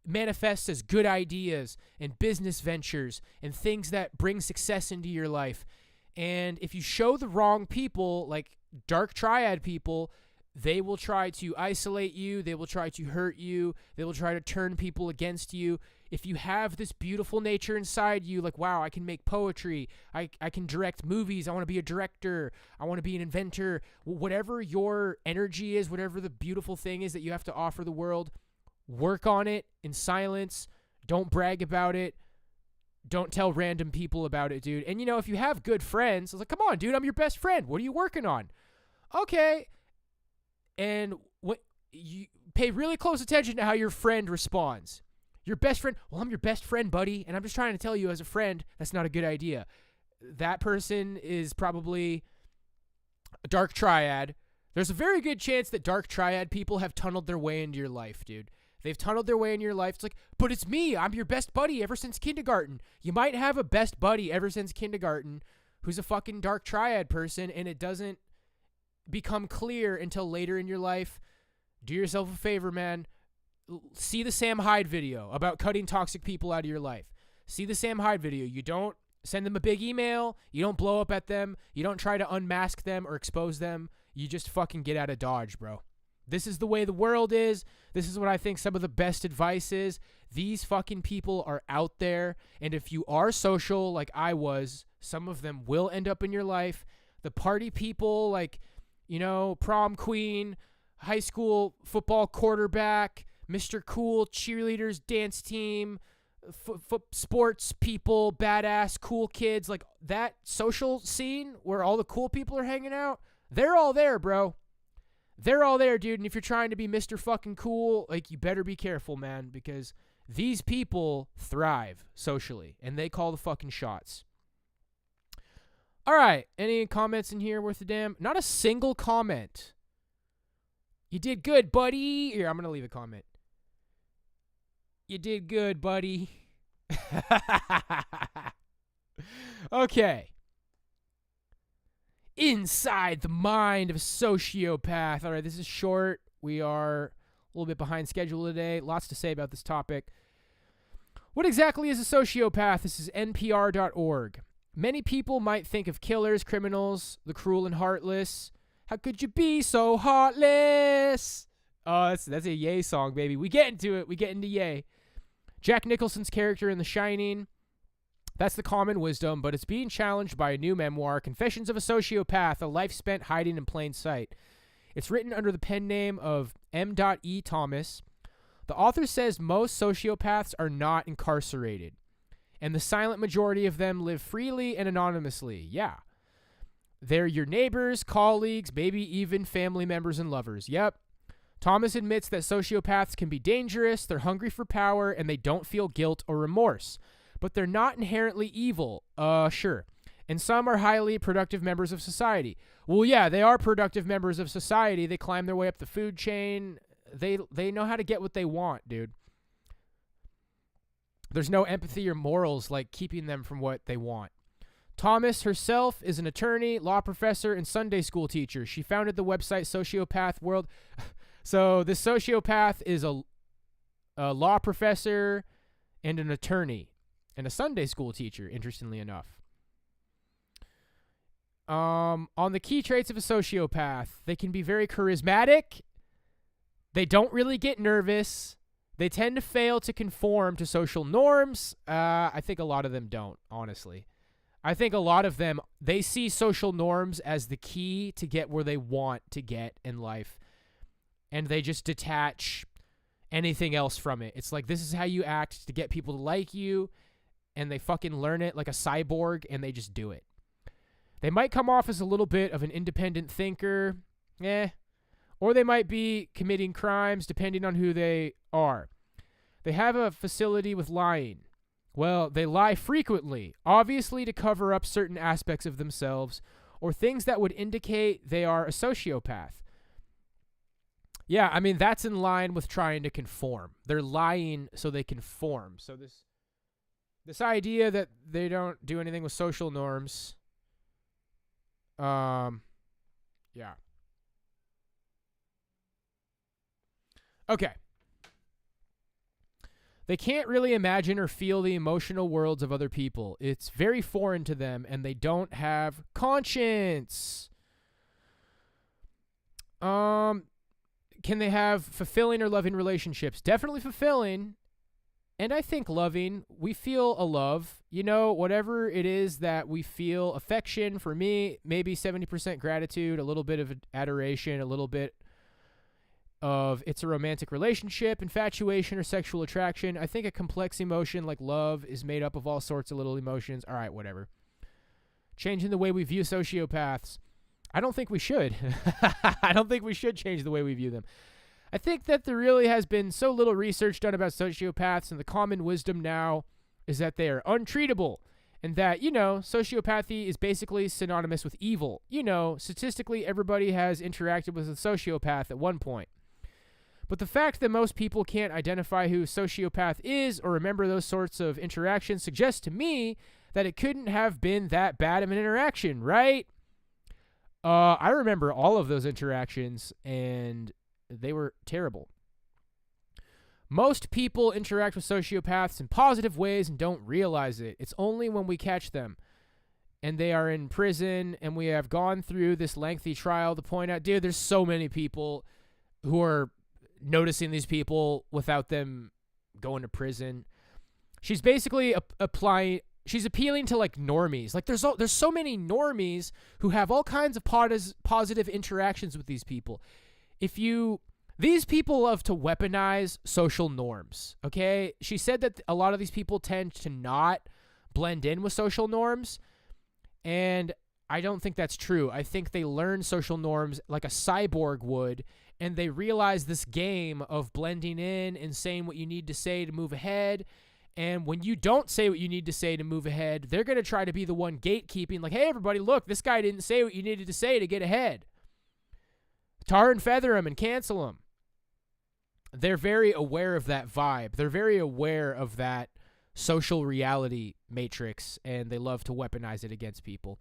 manifests as good ideas and business ventures and things that bring success into your life. And if you show the wrong people, like dark triad people, they will try to isolate you. They will try to hurt you. They will try to turn people against you. If you have this beautiful nature inside you, like, wow, I can make poetry. I can direct movies. I want to be a director. I want to be an inventor. Whatever your energy is, whatever the beautiful thing is that you have to offer the world, work on it in silence. Don't brag about it. Don't tell random people about it, dude. And, you know, if you have good friends, it's like, come on, dude, I'm your best friend. What are you working on? Okay. And what you pay really close attention to how your friend responds. Your best friend, well, I'm your best friend, buddy, and I'm just trying to tell you as a friend, that's not a good idea. That person is probably a dark triad. There's a very good chance that dark triad people have tunneled their way into your life, dude. They've tunneled their way in your life. It's like, but it's me. I'm your best buddy ever since kindergarten. You might have a best buddy ever since kindergarten who's a fucking dark triad person, and it doesn't become clear until later in your life. Do yourself a favor, man. See the Sam Hyde video about cutting toxic people out of your life. See the Sam Hyde video. You don't send them a big email. You don't blow up at them. You don't try to unmask them or expose them. You just fucking get out of Dodge, bro. This is the way the world is. This is what I think some of the best advice is. These fucking people are out there. And if you are social like I was, some of them will end up in your life. The party people, like, you know, prom queen, high school football quarterback, Mr. Cool, cheerleaders, dance team, sports people, badass, cool kids, like that social scene where all the cool people are hanging out, they're all there, bro. They're all there, dude. And if you're trying to be Mr. fucking cool, like, you better be careful, man, because these people thrive socially and they call the fucking shots. All right. Any comments in here worth a damn? Not a single comment. You did good, buddy. Here, I'm going to leave a comment. You did good, buddy. Okay. Inside the mind of a sociopath. All right, this is short. We are a little bit behind schedule today. Lots to say about this topic. What exactly is a sociopath? This is NPR.org. Many people might think of killers, criminals, the cruel and heartless, How could you be so heartless? Oh, that's a Ye song, baby. We get into it. We get into Ye. Jack Nicholson's character in The Shining. That's the common wisdom, but it's being challenged by a new memoir, Confessions of a Sociopath, a life spent hiding in plain sight. It's written under the pen name of M.E. Thomas. The author says most sociopaths are not incarcerated, and the silent majority of them live freely and anonymously. Yeah. They're your neighbors, colleagues, maybe even family members and lovers. Yep. Thomas admits that sociopaths can be dangerous, they're hungry for power, and they don't feel guilt or remorse. But they're not inherently evil. Sure. And some are highly productive members of society. Well, yeah, they are productive members of society. They climb their way up the food chain. They know how to get what they want, dude. There's no empathy or morals like keeping them from what they want. Thomas herself is an attorney, law professor, and Sunday school teacher. She founded the website Sociopath World. So this sociopath is a law professor and an attorney and a Sunday school teacher, interestingly enough. On the key traits of a sociopath, they can be very charismatic. They don't really get nervous. They tend to fail to conform to social norms. I think a lot of them don't, honestly. I think a lot of them, they see social norms as the key to get where they want to get in life. And they just detach anything else from it. It's like, this is how you act to get people to like you. And they fucking learn it like a cyborg, and they just do it. They might come off as a little bit of an independent thinker. Or they might be committing crimes, depending on who they are. They have a facility with lying. Well, they lie frequently, obviously to cover up certain aspects of themselves or things that would indicate they are a sociopath. Yeah, I mean, that's in line with trying to conform. They're lying so they conform. So this idea that they don't do anything with social norms, yeah. Okay. They can't really imagine or feel the emotional worlds of other people. It's very foreign to them, and they don't have conscience. Can they have fulfilling or loving relationships? Definitely fulfilling. And I think loving. We feel a love. You know, whatever it is that we feel, affection, for me, maybe 70% gratitude, a little bit of adoration, a little bit of it's a romantic relationship, infatuation, or sexual attraction. I think a complex emotion like love is made up of all sorts of little emotions. All right, whatever. Changing the way we view sociopaths. I don't think we should. I don't think we should change the way we view them. I think that there really has been so little research done about sociopaths, and the common wisdom now is that they are untreatable, and that, you know, sociopathy is basically synonymous with evil. You know, statistically, everybody has interacted with a sociopath at one point. But the fact that most people can't identify who a sociopath is or remember those sorts of interactions suggests to me that it couldn't have been that bad of an interaction, right? I remember all of those interactions, and they were terrible. Most people interact with sociopaths in positive ways and don't realize it. It's only when we catch them and they are in prison and we have gone through this lengthy trial to point out, dude, there's so many people who are noticing these people without them going to prison. She's basically she's appealing to like normies. Like there's so many normies who have all kinds of positive interactions with these people. These people love to weaponize social norms, okay? She said that a lot of these people tend to not blend in with social norms, and I don't think that's true. I think they learn social norms like a cyborg would, and they realize this game of blending in and saying what you need to say to move ahead. And when you don't say what you need to say to move ahead, they're going to try to be the one gatekeeping, like, hey, everybody, look, this guy didn't say what you needed to say to get ahead. Tar and feather him and cancel him. They're very aware of that vibe. They're very aware of that social reality matrix, and they love to weaponize it against people.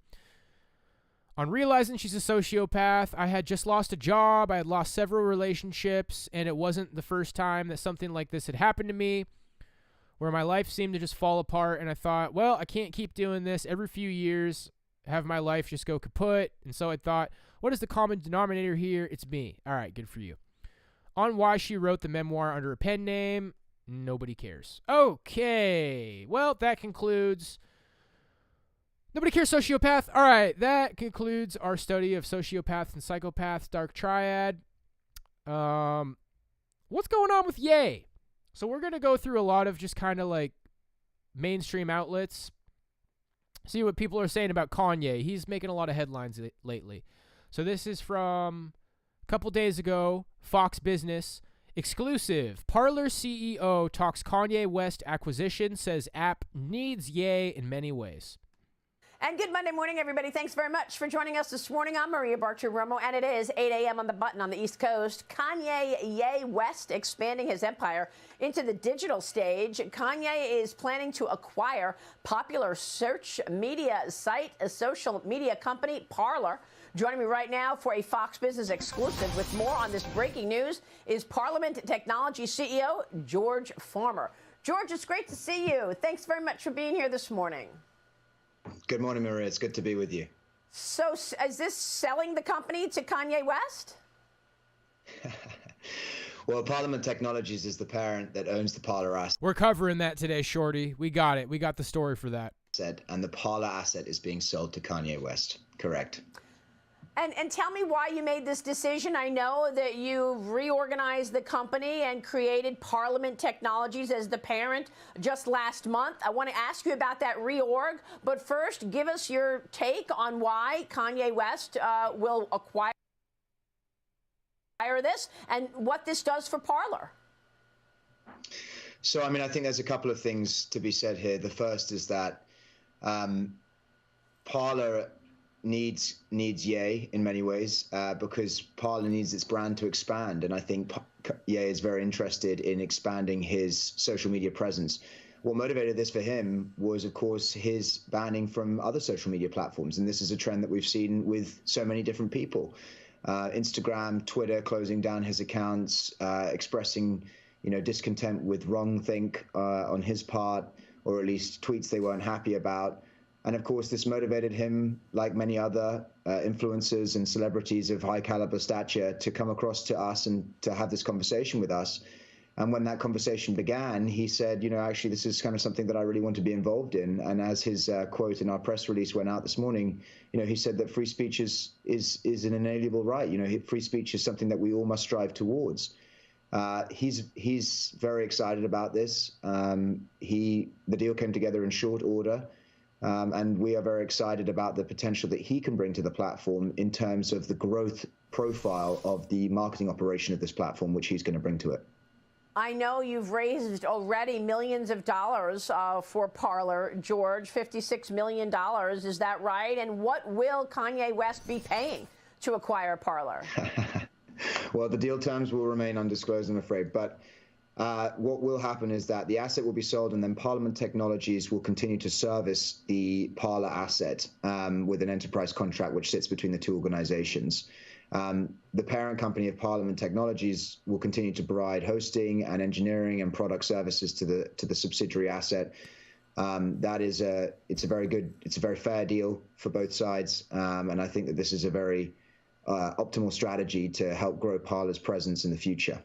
On realizing she's a sociopath, I had just lost a job, I had lost several relationships, and it wasn't the first time that something like this had happened to me, where my life seemed to just fall apart, and I thought, well, I can't keep doing this. Every few years have my life just go kaput. And so I thought, what is the common denominator here? It's me. All right, good for you. On why she wrote the memoir under a pen name, nobody cares. Okay, well, that concludes... Nobody cares, sociopath. All right, that concludes our study of sociopaths and psychopaths, dark triad. What's going on with Ye? So we're going to go through a lot of just kind of like mainstream outlets, see what people are saying about Kanye. He's making a lot of headlines lately. So this is from a couple days ago, Fox Business. Exclusive. Parler CEO talks Kanye West acquisition, says app needs Ye in many ways. And good Monday morning, everybody. Thanks very much for joining us this morning. I'm Maria Bartiromo, and it is 8 a.m. on the button on the East Coast. Kanye West expanding his empire into the digital stage. Kanye is planning to acquire popular search media site, a social media company, Parler. Joining me right now for a Fox Business exclusive with more on this breaking news is Parliament Technology CEO George Farmer. George, it's great to see you. Thanks very much for being here this morning. Good morning, Maria. It's good to be with you. So is this selling the company to Kanye West? Well, Parliament Technologies is the parent that owns the Parler asset. We're covering that today, Shorty. We got it. We got the story for that. And the Parler asset is being sold to Kanye West. Correct. And tell me why you made this decision. I know that you reorganized the company and created Parliament Technologies as the parent just last month. I want to ask you about that reorg, but first, give us your take on why Kanye West will acquire this and what this does for Parler. So, I mean, I think there's a couple of things to be said here. The first is that Parler needs Ye in many ways because Parler needs its brand to expand, and I think Ye is very interested in expanding his social media presence. What motivated this for him was, of course, his banning from other social media platforms, and this is a trend that we've seen with so many different people. Instagram, Twitter closing down his accounts, expressing discontent with wrongthink on his part, or at least tweets they weren't happy about. And of course, this motivated him, like many other influencers and celebrities of high caliber stature, to come across to us and to have this conversation with us. And when that conversation began, he said, actually, this is kind of something that I really want to be involved in. And as his quote in our press release went out this morning, he said that free speech is an inalienable right. Free speech is something that we all must strive towards. He's very excited about this. The deal came together in short order. And we are very excited about the potential that he can bring to the platform in terms of the growth profile of the marketing operation of this platform, which he's going to bring to it. I know you've raised already millions of dollars for Parler, George, $56 million. Is that right? And what will Kanye West be paying to acquire Parler? Well, the deal terms will remain undisclosed, I'm afraid. But what will happen is that the asset will be sold, and then Parliament Technologies will continue to service the Parler asset with an enterprise contract which sits between the two organizations. The parent company of Parliament Technologies will continue to provide hosting and engineering and product services to the subsidiary asset. It's a very fair deal for both sides, and I think that this is a very optimal strategy to help grow Parler's presence in the future.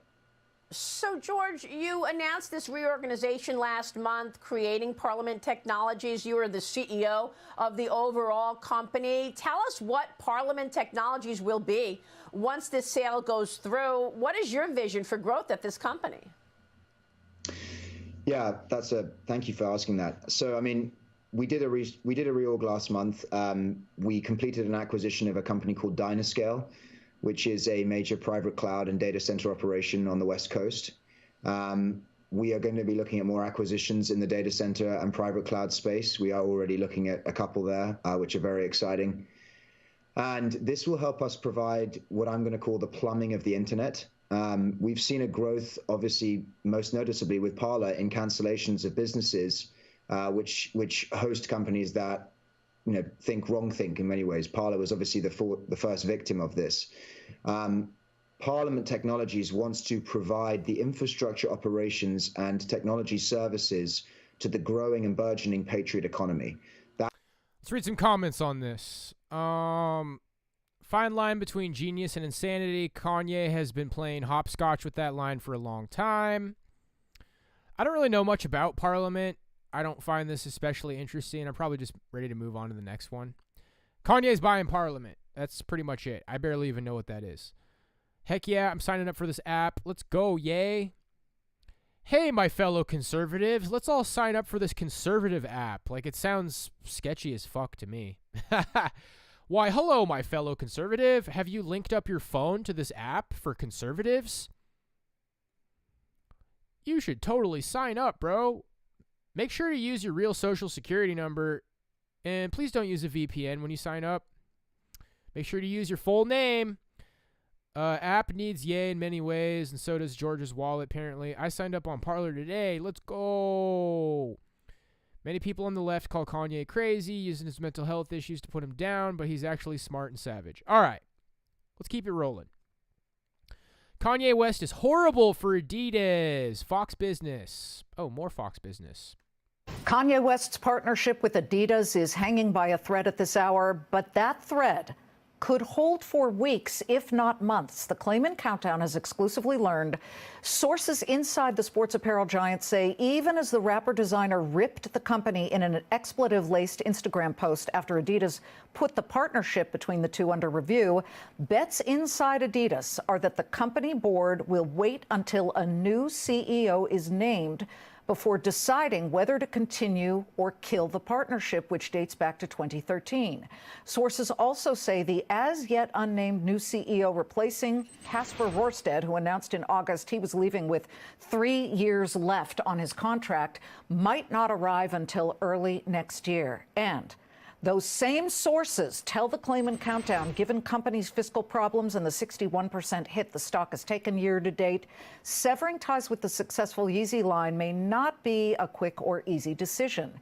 So, George, you announced this reorganization last month, creating Parliament Technologies. You are the CEO of the overall company. Tell us what Parliament Technologies will be once this sale goes through. What is your vision for growth at this company? Yeah, thank you for asking that. So, I mean, we did a reorg last month. We completed an acquisition of a company called Dynascale, which is a major private cloud and data center operation on the West Coast. We are going to be looking at more acquisitions in the data center and private cloud space. We are already looking at a couple there, which are very exciting. And this will help us provide what I'm going to call the plumbing of the internet. We've seen a growth, obviously, most noticeably with Parler, in cancellations of businesses, which host companies that think wrongthink in many ways. Parler was obviously the first victim of this. Parliament Technologies wants to provide the infrastructure operations and technology services to the growing and burgeoning Patriot economy. Let's read some comments on this. Fine line between genius and insanity. Kanye has been playing hopscotch with that line for a long time. I don't really know much about Parliament. I don't find this especially interesting. I'm probably just ready to move on to the next one. Kanye's buying Parliament. That's pretty much it. I barely even know what that is. Heck yeah, I'm signing up for this app. Let's go, yay. Hey, my fellow conservatives, let's all sign up for this conservative app. Like, it sounds sketchy as fuck to me. Why, hello, my fellow conservative. Have you linked up your phone to this app for conservatives? You should totally sign up, bro. Make sure to use your real social security number, and please don't use a VPN when you sign up. Make sure to use your full name. App needs yay in many ways, and so does George's wallet, apparently. I signed up on Parler today. Let's go. Many people on the left call Kanye crazy, using his mental health issues to put him down, but he's actually smart and savage. All right. Let's keep it rolling. Kanye West is horrible for Adidas. Fox Business. Oh, more Fox Business. Kanye West's partnership with Adidas is hanging by a thread at this hour, but that thread could hold for weeks, if not months. The Clayman Countdown has exclusively learned. Sources inside the sports apparel giant say even as the rapper designer ripped the company in an expletive-laced Instagram post after Adidas put the partnership between the two under review, bets inside Adidas are that the company board will wait until a new CEO is named before deciding whether to continue or kill the partnership, which dates back to 2013. Sources also say the as-yet unnamed new CEO replacing Casper Rorsted, who announced in August he was leaving with 3 years left on his contract, might not arrive until early next year. And those same sources tell the Clayman Countdown, given company's fiscal problems and the 61% hit the stock has taken year to date, severing ties with the successful Yeezy line may not be a quick or easy decision.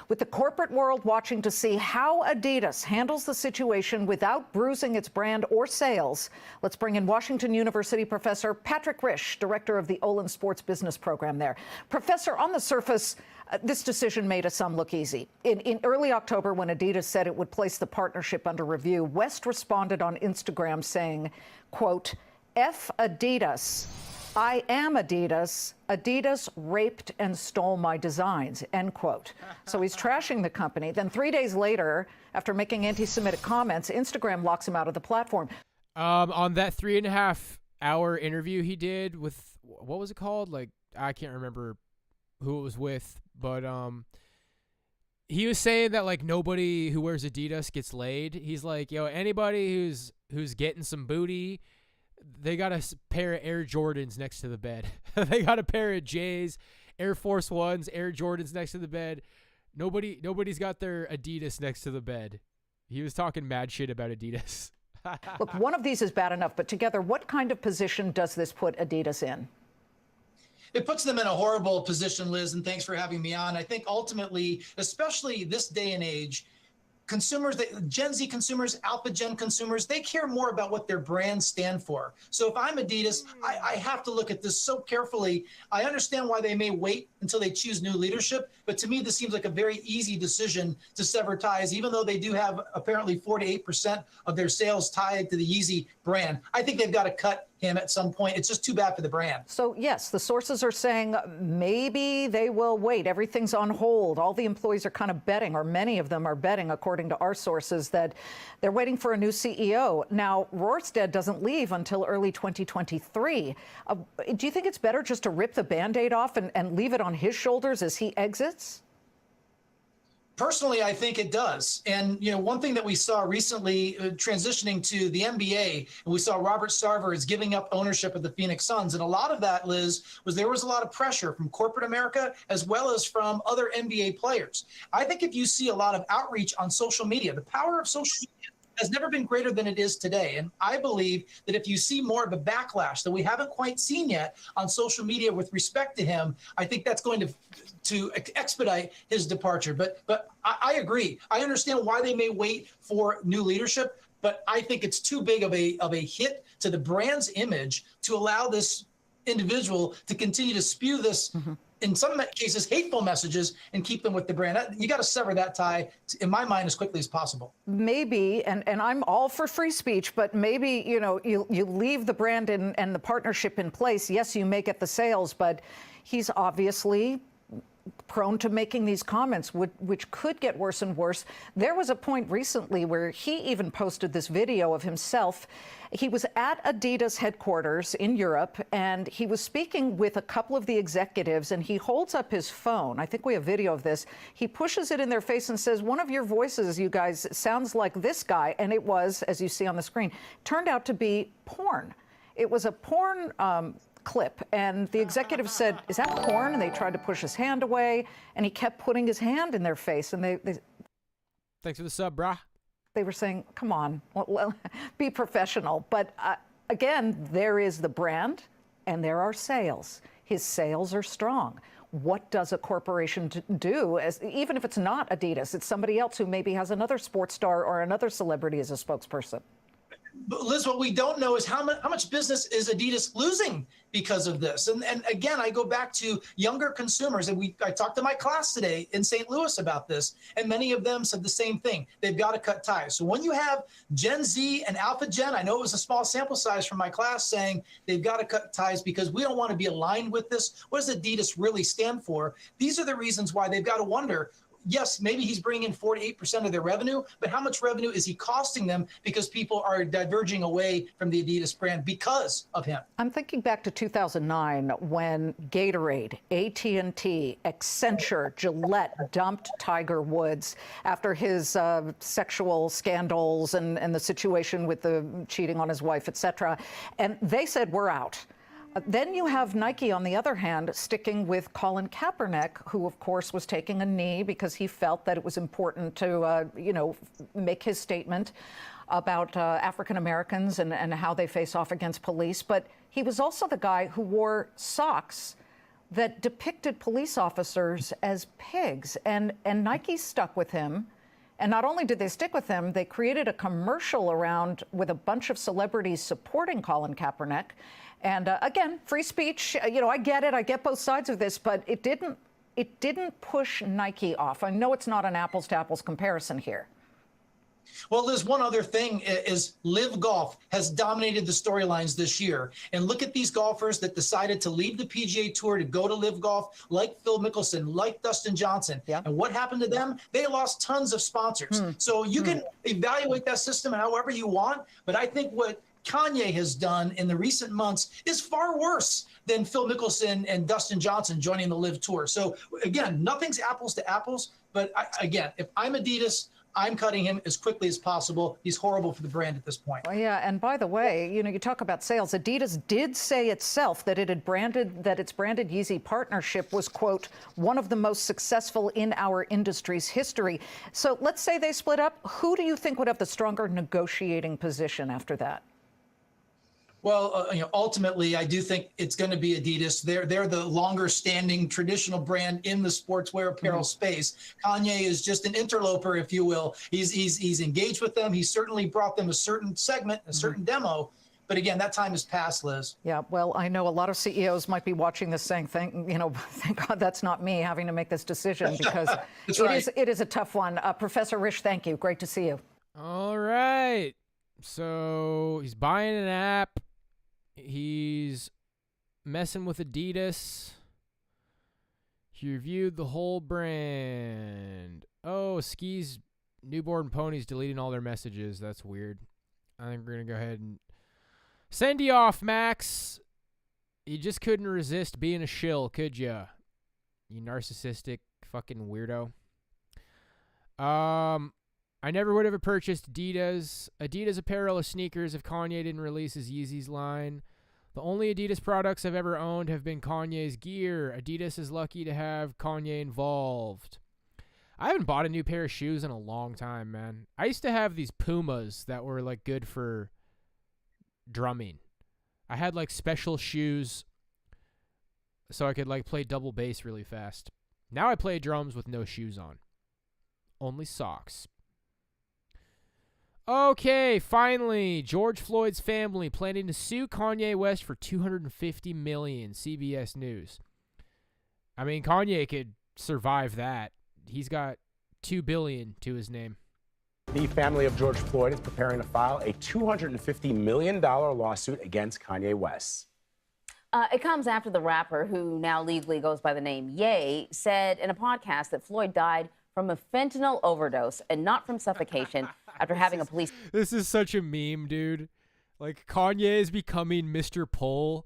With the corporate world watching to see how Adidas handles the situation without bruising its brand or sales, let's bring in Washington University professor Patrick Risch, director of the Olin Sports Business Program there. Professor, on the surface, this decision made some look easy. In early October, when Adidas said it would place the partnership under review, West responded on Instagram saying, quote, F Adidas, I am Adidas. Adidas raped and stole my designs, end quote. So he's trashing the company. Then 3 days later, after making anti-Semitic comments, Instagram locks him out of the platform. On that 3.5 hour interview he did with, what was it called? Like, I can't remember who it was with, but he was saying that like nobody who wears Adidas gets laid. He's like, yo, anybody who's getting some booty, they got a pair of Air Jordans next to the bed. They got a pair of J's, Air Force Ones, Air Jordans next to the bed. Nobody's got their Adidas next to the bed. He was talking mad shit about Adidas. Look, one of these is bad enough, but together, what kind of position does this put Adidas in? It puts them in a horrible position, Liz, and thanks for having me on. I think ultimately, especially this day and age, consumers, Gen Z consumers, Alpha Gen consumers, they care more about what their brands stand for. So if I'm Adidas, I have to look at this so carefully. I understand why they may wait until they choose new leadership, but to me, this seems like a very easy decision to sever ties, even though they do have apparently 4 to 8% of their sales tied to the Yeezy brand. I think they've got to cut him at some point. It's just too bad for the brand. So yes, the sources are saying maybe they will wait. Everything's on hold. All the employees are kind of betting, or many of them are betting, according to our sources, that they're waiting for a new CEO. Now, Rorsted doesn't leave until early 2023. Do you think it's better just to rip the Band-Aid off and leave it on his shoulders as he exits? Personally, I think it does. And, you know, one thing that we saw recently transitioning to the NBA, and we saw Robert Sarver is giving up ownership of the Phoenix Suns. And a lot of that, Liz, was there was a lot of pressure from corporate America as well as from other NBA players. I think if you see a lot of outreach on social media, the power of social media has never been greater than it is today. And I believe that if you see more of a backlash that we haven't quite seen yet on social media with respect to him, I think that's going to expedite his departure. But I agree. I understand why they may wait for new leadership, but I think it's too big of a hit to the brand's image to allow this individual to continue to spew this in some cases, hateful messages and keep them with the brand. You got to sever that tie, in my mind, as quickly as possible. Maybe, and I'm all for free speech, but maybe, you leave the brand and the partnership in place. Yes, you may get the sales, but he's obviously prone to making these comments, which could get worse and worse. There was a point recently where he even posted this video of himself. He was at Adidas headquarters in Europe, and he was speaking with a couple of the executives, and he holds up his phone. I think we have video of this. He pushes it in their face and says, "One of your voices, you guys, sounds like this guy." And it was, as you see on the screen, turned out to be porn. It was a porn clip, and the executive said, "Is that porn?" And they tried to push his hand away, and he kept putting his hand in their face, and they Thanks for the sub, brah. They were saying, "Come on, well, be professional." But again, there is the brand, and there are sales. His sales are strong. What does a corporation do, even if it's not Adidas, it's somebody else who maybe has another sports star or another celebrity as a spokesperson? But Liz, what we don't know is how much business is Adidas losing because of this. And again, I go back to younger consumers, and I talked to my class today in St. Louis about this, and many of them said the same thing. They've got to cut ties. So when you have Gen Z and Alpha Gen, I know it was a small sample size from my class, saying they've got to cut ties because we don't want to be aligned with this. What does Adidas really stand for? These are the reasons why they've got to wonder. Yes, maybe he's bringing in 4 to 8% of their revenue, but how much revenue is he costing them because people are diverging away from the Adidas brand because of him? I'm thinking back to 2009 when Gatorade, AT&T, Accenture, Gillette dumped Tiger Woods after his sexual scandals and the situation with the cheating on his wife, etc. And they said, "We're out." Then you have Nike, on the other hand, sticking with Colin Kaepernick, who, of course, was taking a knee because he felt that it was important to, make his statement about African Americans and how they face off against police. But he was also the guy who wore socks that depicted police officers as pigs. And Nike stuck with him. And not only did they stick with him, they created a commercial around with a bunch of celebrities supporting Colin Kaepernick. And again, free speech, I get it. I get both sides of this, but it didn't push Nike off. I know it's not an apples to apples comparison here. Well, Liz, one other thing is Live Golf has dominated the storylines this year. And look at these golfers that decided to leave the PGA Tour to go to Live Golf, like Phil Mickelson, like Dustin Johnson. Yeah. And what happened to them? They lost tons of sponsors. So you can evaluate that system however you want, but I think what Kanye has done in the recent months is far worse than Phil Mickelson and Dustin Johnson joining the Live Tour. So again, nothing's apples to apples, but again, if I'm Adidas, I'm cutting him as quickly as possible. He's horrible for the brand at this point. Well, yeah, and by the way, you talk about sales. Adidas did say itself that its branded Yeezy partnership was, quote, "one of the most successful in our industry's history." So let's say they split up. Who do you think would have the stronger negotiating position after that? Well, ultimately, I do think it's going to be Adidas. They're the longer-standing traditional brand in the sportswear apparel space. Kanye is just an interloper, if you will. He's engaged with them. He's certainly brought them a certain segment, a certain demo. But again, that time has passed, Liz. Yeah, well, I know a lot of CEOs might be watching this saying, thank God that's not me having to make this decision, because it is a tough one. Professor Risch, thank you. Great to see you. All right. So he's buying an app. He's messing with Adidas. He reviewed the whole brand. Oh, Ski's newborn ponies deleting all their messages. That's weird. I think we're going to go ahead and send you off, Max. You just couldn't resist being a shill, could ya? You narcissistic fucking weirdo. I never would have purchased Adidas apparel or sneakers if Kanye didn't release his Yeezys line. The only Adidas products I've ever owned have been Kanye's gear. Adidas is lucky to have Kanye involved. I haven't bought a new pair of shoes in a long time, man. I used to have these Pumas that were like good for drumming. I had like special shoes so I could like play double bass really fast. Now I play drums with no shoes on. Only socks. Okay, finally, George Floyd's family planning to sue Kanye West for $250 million, CBS News. I mean, Kanye could survive that. He's got $2 billion to his name. The family of George Floyd is preparing to file a $250 million lawsuit against Kanye West. It comes after the rapper, who now legally goes by the name Ye, said in a podcast that Floyd died from a fentanyl overdose and not from suffocation after having a police... This is such a meme, dude. Like, Kanye is becoming Mr. Poll.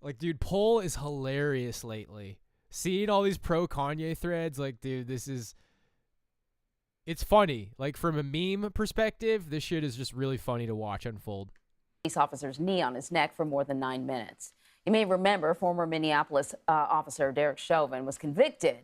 Like, dude, Poll is hilarious lately. Seeing all these pro-Kanye threads, like, dude, this is... It's funny. Like, from a meme perspective, this shit is just really funny to watch unfold. Police officer's knee on his neck for more than 9 minutes. You may remember former Minneapolis officer Derek Chauvin was convicted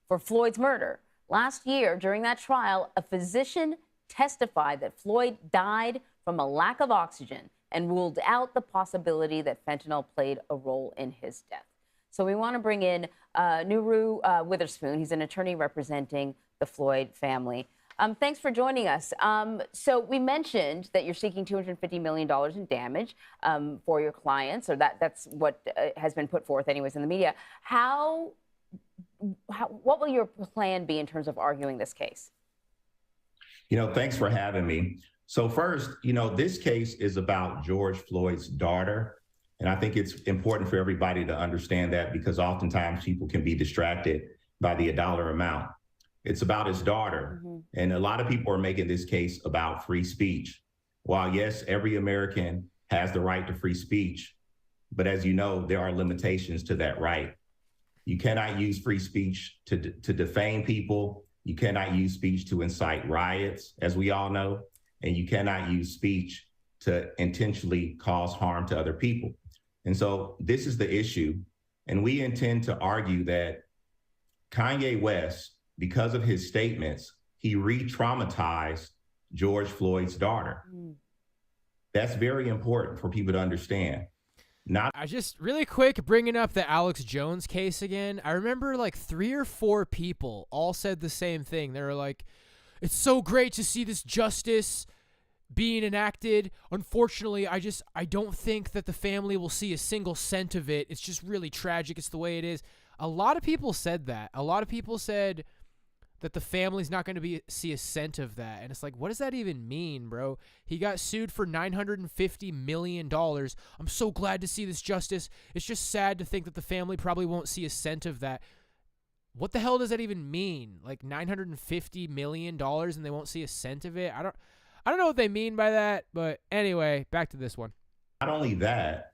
for Floyd's murder. Last year, during that trial, a physician testified that Floyd died from a lack of oxygen and ruled out the possibility that fentanyl played a role in his death. So we want to bring in Nuru Witherspoon. He's an attorney representing the Floyd family. Thanks for joining us. So we mentioned that you're seeking $250 million in damage for your clients, or that's what has been put forth anyways in the media. What will your plan be in terms of arguing this case? Thanks for having me. So first, this case is about George Floyd's daughter. And I think it's important for everybody to understand that, because oftentimes people can be distracted by the dollar amount. It's about his daughter. Mm-hmm. And a lot of people are making this case about free speech. While yes, every American has the right to free speech, but as you know, there are limitations to that right. You cannot use free speech to defame people. You cannot use speech to incite riots, as we all know, and you cannot use speech to intentionally cause harm to other people. And so this is the issue. And we intend to argue that Kanye West, because of his statements, he re-traumatized George Floyd's daughter. That's very important for people to understand. I just really quick bringing up the Alex Jones case again. I remember like 3 or 4 people all said the same thing. They were like, it's so great to see this justice being enacted. Unfortunately, I don't think that the family will see a single cent of it. It's just really tragic. It's the way it is. A lot of people said that. A lot of people said that the family's not going to see a cent of that. And it's like, what does that even mean, bro? He got sued for $950 million. I'm so glad to see this justice. It's just sad to think that the family probably won't see a cent of that. What the hell does that even mean? Like $950 million and they won't see a cent of it? I don't know what they mean by that, but anyway, back to this one. Not only that,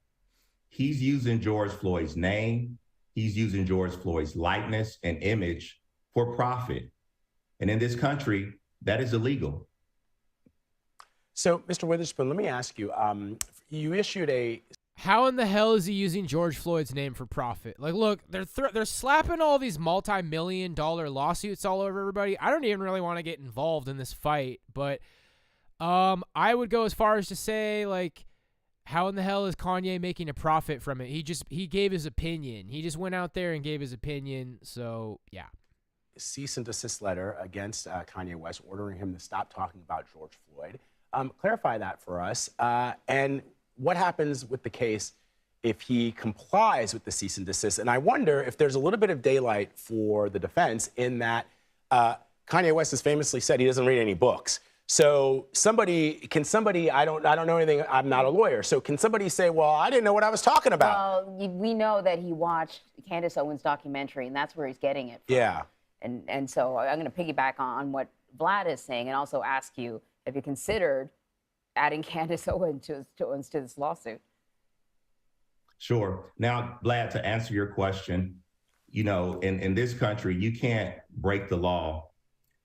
he's using George Floyd's name. He's using George Floyd's likeness and image for profit. And in this country, that is illegal. So, Mr. Witherspoon, let me ask you, you issued a... How in the hell is he using George Floyd's name for profit? Like, look, they're slapping all these multi-million-dollar lawsuits all over everybody. I don't even really want to get involved in this fight, but I would go as far as to say, like, how in the hell is Kanye making a profit from it? He gave his opinion. He just went out there and gave his opinion, so, yeah. Cease and desist letter against Kanye West, ordering him to stop talking about George Floyd. Clarify that for us. And what happens with the case if he complies with the cease and desist? And I wonder if there's a little bit of daylight for the defense in that Kanye West has famously said he doesn't read any books. So can somebody, I don't know anything, I'm not a lawyer. So can somebody say, well, I didn't know what I was talking about? Well, we know that he watched Candace Owens' documentary, and that's where he's getting it from. Yeah. And so I'm going to piggyback on what Vlad is saying and also ask you if you considered adding Candace Owens to this lawsuit. Sure. Now, Vlad, to answer your question, in this country, you can't break the law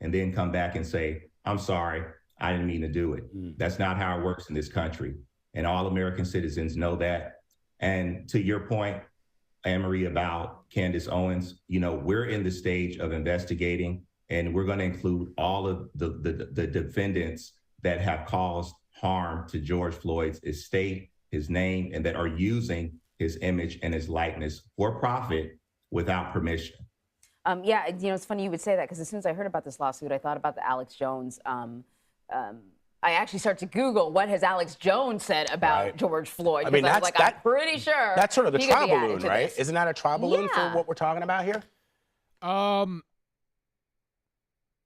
and then come back and say, I'm sorry, I didn't mean to do it. That's not how it works in this country. And all American citizens know that. And to your point, Anne-Marie, about Candace Owens, we're in the stage of investigating, and we're going to include all of the defendants that have caused harm to George Floyd's estate, his name, and that are using his image and his likeness for profit without permission. Yeah, it's funny you would say that, because as soon as I heard about this lawsuit, I thought about the Alex Jones I actually start to Google what has Alex Jones said about George Floyd. I mean, I'm pretty sure that's sort of the he trial could be added balloon, to right? this. Isn't that a trial balloon for what we're talking about here?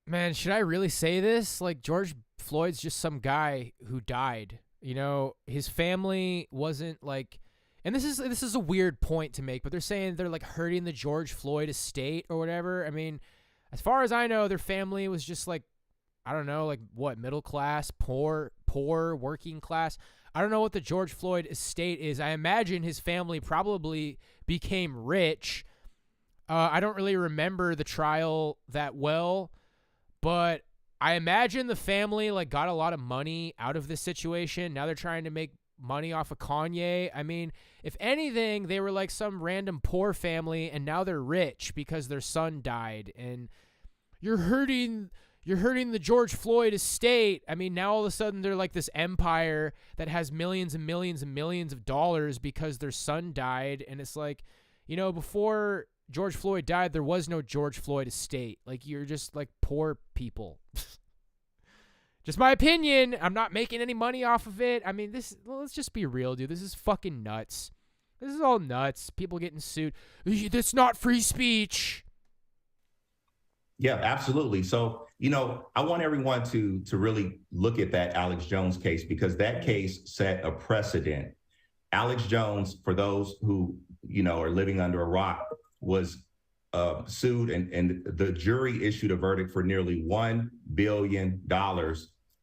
Man, should I really say this? Like, George Floyd's just some guy who died. You know, his family wasn't like, and this is a weird point to make, but they're saying they're like hurting the George Floyd estate or whatever. I mean, as far as I know, their family was just like, I don't know, like what, middle class, poor, working class. I don't know what the George Floyd estate is. I imagine his family probably became rich. I don't really remember the trial that well, but I imagine the family like got a lot of money out of this situation. Now they're trying to make money off of Kanye. I mean, if anything, they were like some random poor family, and now they're rich because their son died. And you're hurting the George Floyd estate. I mean, now all of a sudden they're like this empire that has millions and millions and millions of dollars because their son died. And it's like, you know, before George Floyd died, there was no George Floyd estate. Like, you're just like poor people. Just my opinion. I'm not making any money off of it. I mean, let's just be real, dude. This is fucking nuts. This is all nuts. People getting sued. That's not free speech. Yeah, absolutely. So, you know, I want everyone to really look at that Alex Jones case, because that case set a precedent. Alex Jones, for those who, you know, are living under a rock, was sued, and the jury issued a verdict for nearly $1 billion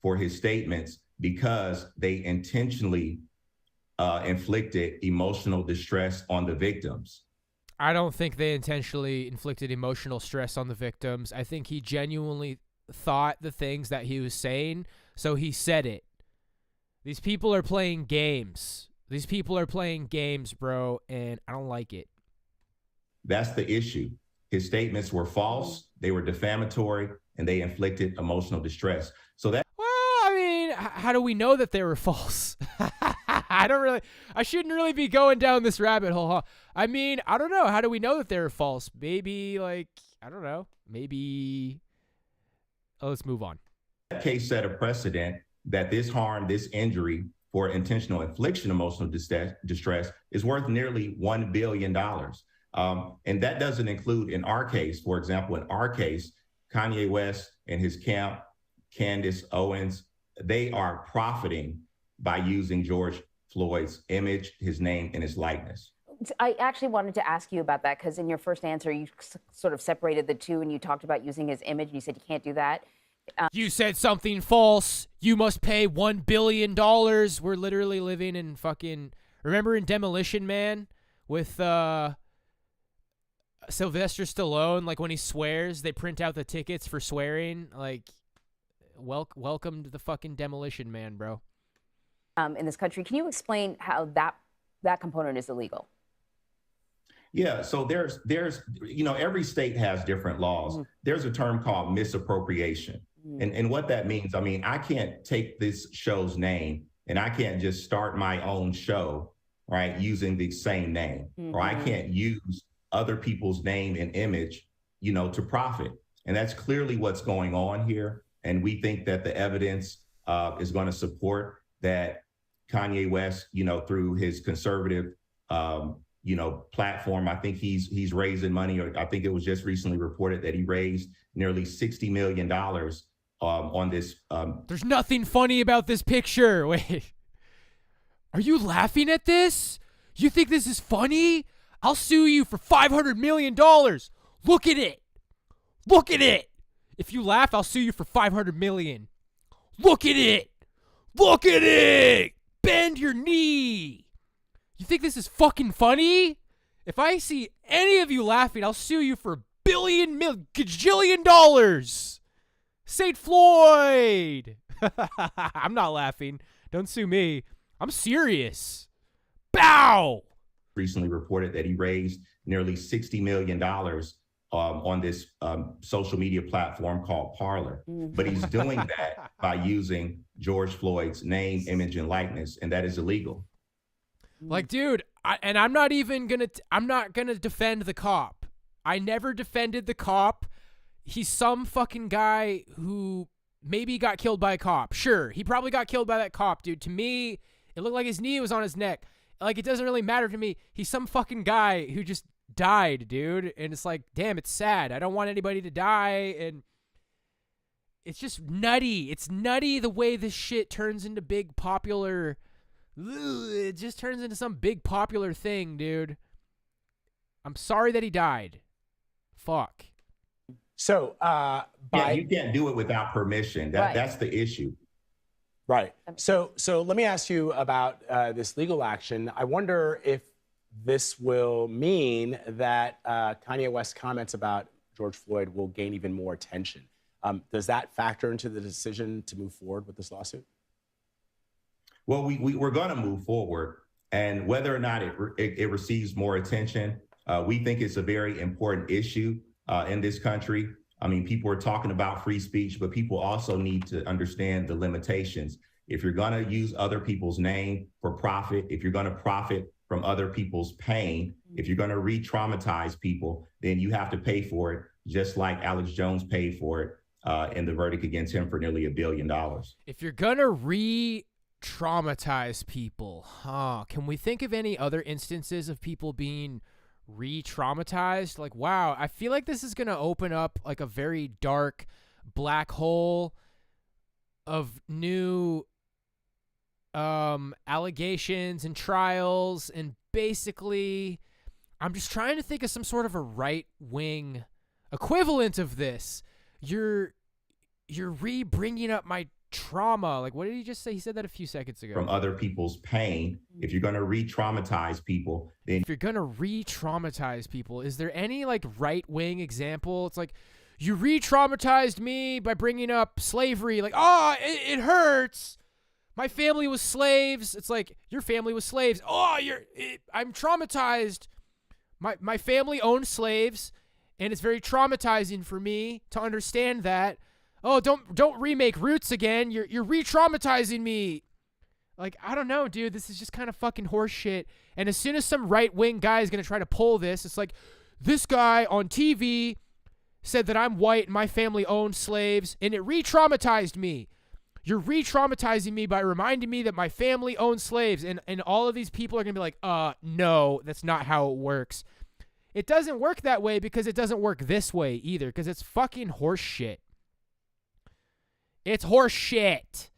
for his statements because they intentionally inflicted emotional distress on the victims. I don't think they intentionally inflicted emotional stress on the victims. I think he genuinely thought the things that he was saying, so he said it. These people are playing games. These people are playing games, bro, and I don't like it. That's the issue. His statements were false, they were defamatory, and they inflicted emotional distress. So that. Well, I mean, how do we know that they were false? I shouldn't really be going down this rabbit hole, huh? I mean, I don't know. How do we know that they were false? Maybe, like, I don't know. Maybe. Oh, let's move on. That case set a precedent that this harm, this injury for intentional infliction of emotional distress is worth nearly $1 billion. And that doesn't include, in our case, for example, in our case, Kanye West and his camp, Candace Owens, they are profiting by using George Floyd's image, his name, and his likeness. I actually wanted to ask you about that, because in your first answer, you sort of separated the two, and you talked about using his image, and you said you can't do that. You said something false. You must pay $1 billion. We're literally living in fucking... Remember in Demolition Man with Sylvester Stallone, like when he swears, they print out the tickets for swearing. Like, welcome to the fucking Demolition Man, bro. In this country, can you explain how that component is illegal? Yeah, so there's you know, every state has different laws. Mm-hmm. There's a term called misappropriation. Mm-hmm. And what that means, I mean, I can't take this show's name and I can't just start my own show, right, using the same name. Mm-hmm. Or I can't use other people's name and image, you know, to profit. And that's clearly what's going on here. And we think that the evidence is going to support that Kanye West, you know, through his conservative, you know, platform, I think he's raising money, or I think it was just recently reported that he raised nearly $60 million on this. There's nothing funny about this picture. Wait, are you laughing at this? You think this is funny? I'll sue you for $500 million. Look at it. Look at it. If you laugh, I'll sue you for $500 million. Look at it. Look at it. Bend your knee. You think this is fucking funny? If I see any of you laughing, I'll sue you for gajillion dollars. St. Floyd. I'm not laughing. Don't sue me. I'm serious. Bow. Recently reported that he raised nearly $60 million on this social media platform called Parler. But he's doing that by using George Floyd's name, image, and likeness, and that is illegal. Like, dude, I'm not gonna defend the cop. I never defended the cop. He's some fucking guy who maybe he got killed by a cop. Sure, he probably got killed by that cop, dude. To me, it looked like his knee was on his neck. Like, it doesn't really matter to me. He's some fucking guy who just died, dude. And it's like, damn, it's sad. I don't want anybody to die. And it's just nutty. It's nutty the way this shit turns into big popular. It just turns into some big popular thing, dude. I'm sorry that he died. Fuck. So, you can't do it without permission. That's the issue. Right. So let me ask you about this legal action. I wonder if this will mean that Kanye West's comments about George Floyd will gain even more attention. Does that factor into the decision to move forward with this lawsuit? Well, we're going to move forward, and whether or not it receives more attention, we think it's a very important issue in this country. I mean, people are talking about free speech, but people also need to understand the limitations. If you're going to use other people's name for profit, if you're going to profit from other people's pain, if you're going to re-traumatize people, then you have to pay for it, just like Alex Jones paid for it in the verdict against him for nearly $1 billion. If you're going to re-traumatize people, can we think of any other instances of people being re-traumatized? Like, wow, I feel like this is going to open up like a very dark black hole of new allegations and trials, and basically I'm just trying to think of some sort of a right-wing equivalent of this. You're re-bringing up my trauma. Like, what did he just say? He said that a few seconds ago. From other people's pain. If you're going to re-traumatize people, then... If you're going to re-traumatize people, is there any, like, right-wing example? It's like, you re-traumatized me by bringing up slavery. Like, it hurts. My family was slaves. It's like, your family was slaves. I'm traumatized. My family owned slaves, and it's very traumatizing for me to understand that. Oh, don't remake Roots again. You're re-traumatizing me. Like, I don't know, dude. This is just kind of fucking horse shit. And as soon as some right-wing guy is going to try to pull this, it's like, this guy on TV said that I'm white and my family owned slaves, and it re-traumatized me. You're re-traumatizing me by reminding me that my family owned slaves. And all of these people are going to be like, no, that's not how it works. It doesn't work that way because it doesn't work this way either, because it's fucking horse shit. It's horse shit.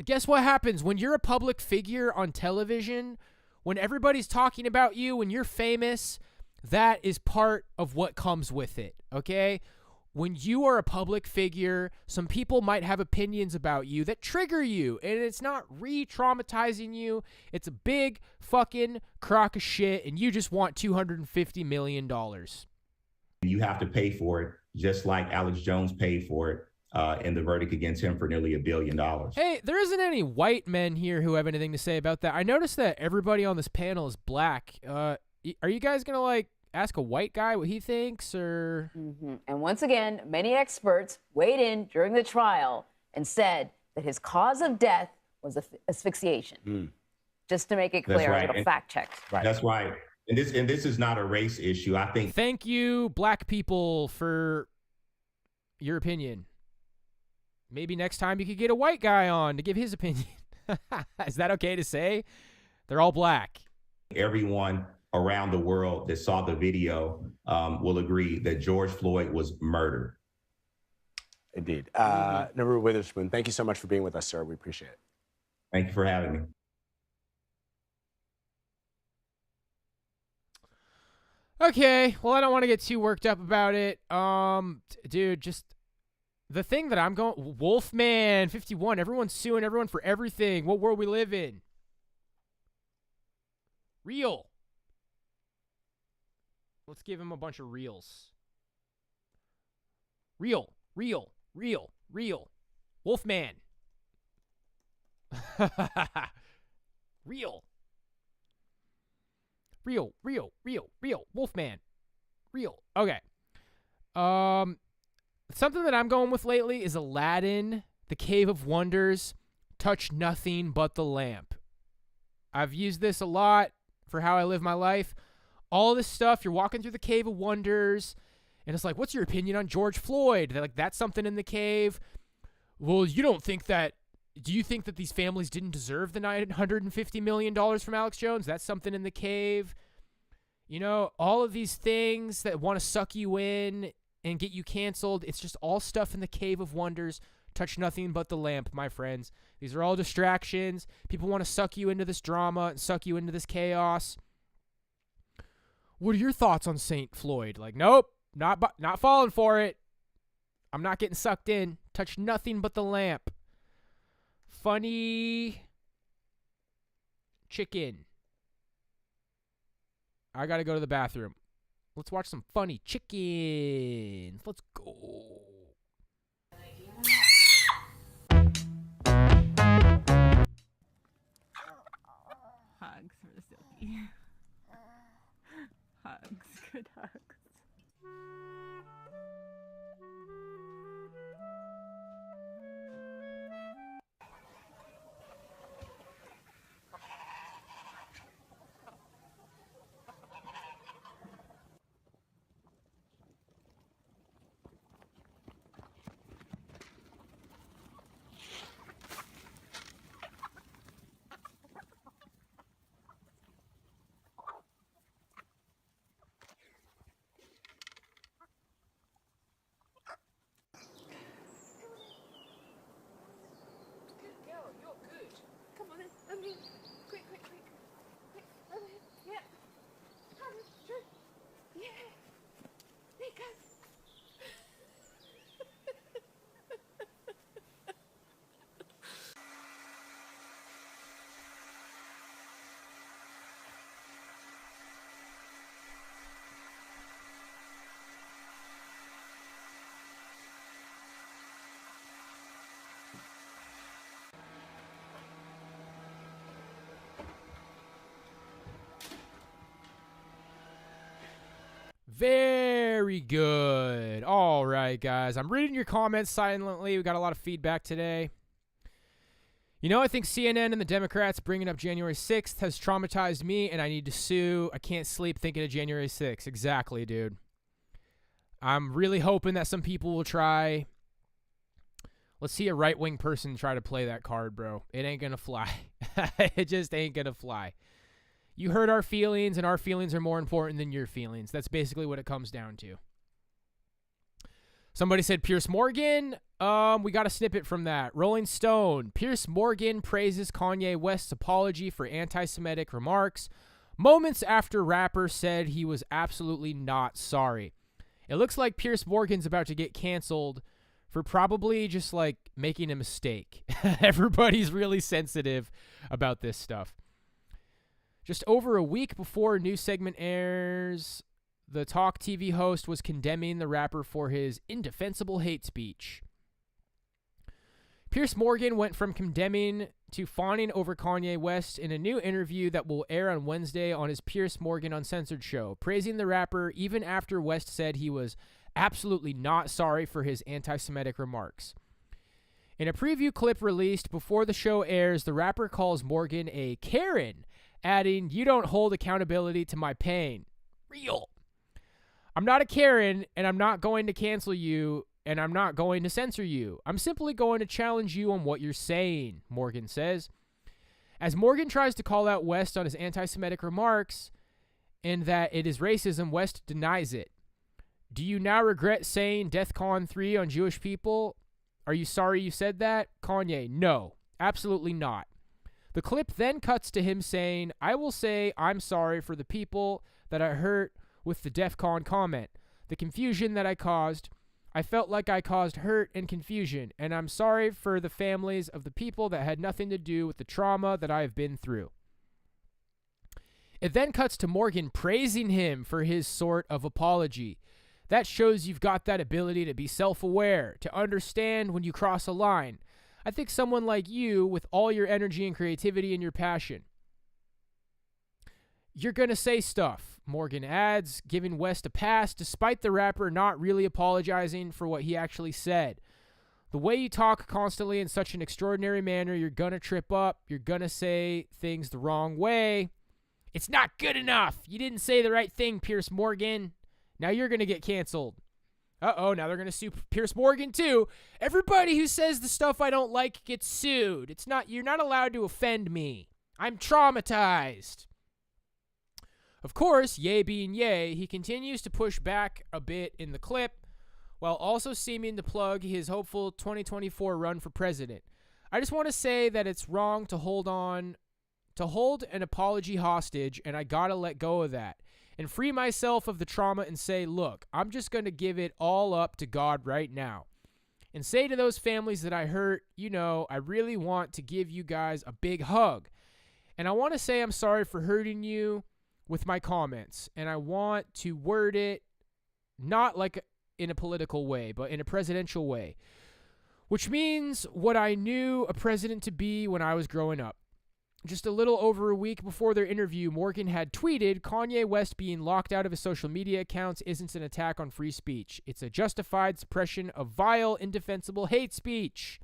Guess what happens when you're a public figure on television? When everybody's talking about you, when you're famous, that is part of what comes with it, okay? When you are a public figure, some people might have opinions about you that trigger you, and it's not re-traumatizing you. It's a big fucking crock of shit, and you just want $250 million. You have to pay for it, just like Alex Jones paid for it in the verdict against him for nearly $1 billion. Hey, there isn't any white men here who have anything to say about that. I noticed that everybody on this panel is black. Are you guys going to, like, ask a white guy what he thinks, or? And once again, many experts weighed in during the trial and said that his cause of death was asphyxiation. Just to make it clear, a little fact check. Right. That's right. And this is not a race issue. I think. Thank you, black people, for your opinion. Maybe next time you could get a white guy on to give his opinion. Is that okay to say? They're all black. Everyone around the world that saw the video will agree that George Floyd was murdered. Indeed. Naru Witherspoon, thank you so much for being with us, sir. We appreciate it. Thank you for having me. Okay, well, I don't want to get too worked up about it. Dude, just the thing that I'm going... Wolfman 51, everyone's suing everyone for everything. What world we live in? Real. Let's give him a bunch of reels. Real. Wolfman. Real. Wolfman. Real. Okay. Something that I'm going with lately is Aladdin, the Cave of Wonders, touch nothing but the lamp. I've used this a lot for how I live my life. All this stuff, you're walking through the Cave of Wonders, and it's like, what's your opinion on George Floyd? They're like, that's something in the cave. well, you don't think that, do you think that these families didn't deserve the $950 million from Alex Jones? That's something in the cave. You know, all of these things that want to suck you in and get you canceled, it's just all stuff in the cave of wonders. Touch nothing but the lamp, my friends. These are all distractions. People want to suck you into this drama and suck you into this chaos. What are your thoughts on St. Floyd? Like, nope, not falling for it. I'm not getting sucked in. Touch nothing but the lamp. Funny chicken. I got to go to the bathroom. Let's watch some funny chickens. Let's go. Hugs for the Silky. Hugs. Good hugs. Very good. All right, guys. I'm reading your comments silently. We got a lot of feedback today. You know, I think CNN and the Democrats bringing up January 6th has traumatized me, and I need to sue. I can't sleep thinking of January 6th. Exactly, dude. I'm really hoping that some people will try. Let's see a right-wing person try to play that card, bro. It ain't going to fly. It just ain't going to fly. You hurt our feelings, and our feelings are more important than your feelings. That's basically what it comes down to. Somebody said Piers Morgan. We got a snippet from that. Rolling Stone. Piers Morgan praises Kanye West's apology for anti-Semitic remarks moments after rapper said he was absolutely not sorry. It looks like Piers Morgan's about to get canceled for probably just like making a mistake. Everybody's really sensitive about this stuff. Just over a week before a new segment airs, the Talk TV host was condemning the rapper for his indefensible hate speech. Piers Morgan went from condemning to fawning over Kanye West in a new interview that will air on Wednesday on his Piers Morgan Uncensored show, praising the rapper even after West said he was absolutely not sorry for his anti-Semitic remarks. In a preview clip released before the show airs, the rapper calls Morgan a Karen, adding, "You don't hold accountability to my pain." Real. I'm not a Karen, and I'm not going to cancel you, and I'm not going to censor you. I'm simply going to challenge you on what you're saying, Morgan says. As Morgan tries to call out West on his anti-Semitic remarks and that it is racism, West denies it. Do you now regret saying DEFCON 3 on Jewish people? Are you sorry you said that? Kanye, no, absolutely not. The clip then cuts to him saying, "I will say I'm sorry for the people that I hurt with the DEFCON comment. The confusion that I caused. I felt like I caused hurt and confusion, and I'm sorry for the families of the people that had nothing to do with the trauma that I have been through." It then cuts to Morgan praising him for his sort of apology. That shows you've got that ability to be self-aware, to understand when you cross a line. I think someone like you, with all your energy and creativity and your passion, you're going to say stuff, Morgan adds, giving West a pass despite the rapper not really apologizing for what he actually said. The way you talk constantly in such an extraordinary manner, you're going to trip up. You're going to say things the wrong way. It's not good enough. You didn't say the right thing, Piers Morgan. Now you're going to get canceled. Uh-oh, now they're going to sue Piers Morgan too. Everybody who says the stuff I don't like gets sued. You're not allowed to offend me. I'm traumatized. Of course, Ye being Ye, he continues to push back a bit in the clip while also seeming to plug his hopeful 2024 run for president. I just want to say that it's wrong to hold an apology hostage, and I gotta let go of that and free myself of the trauma and say, look, I'm just going to give it all up to God right now and say to those families that I hurt, I really want to give you guys a big hug. And I want to say I'm sorry for hurting you with my comments. And I want to word it not like in a political way, but in a presidential way, which means what I knew a president to be when I was growing up. Just a little over a week before their interview, Morgan had tweeted, Kanye West being locked out of his social media accounts isn't an attack on free speech. It's a justified suppression of vile, indefensible hate speech.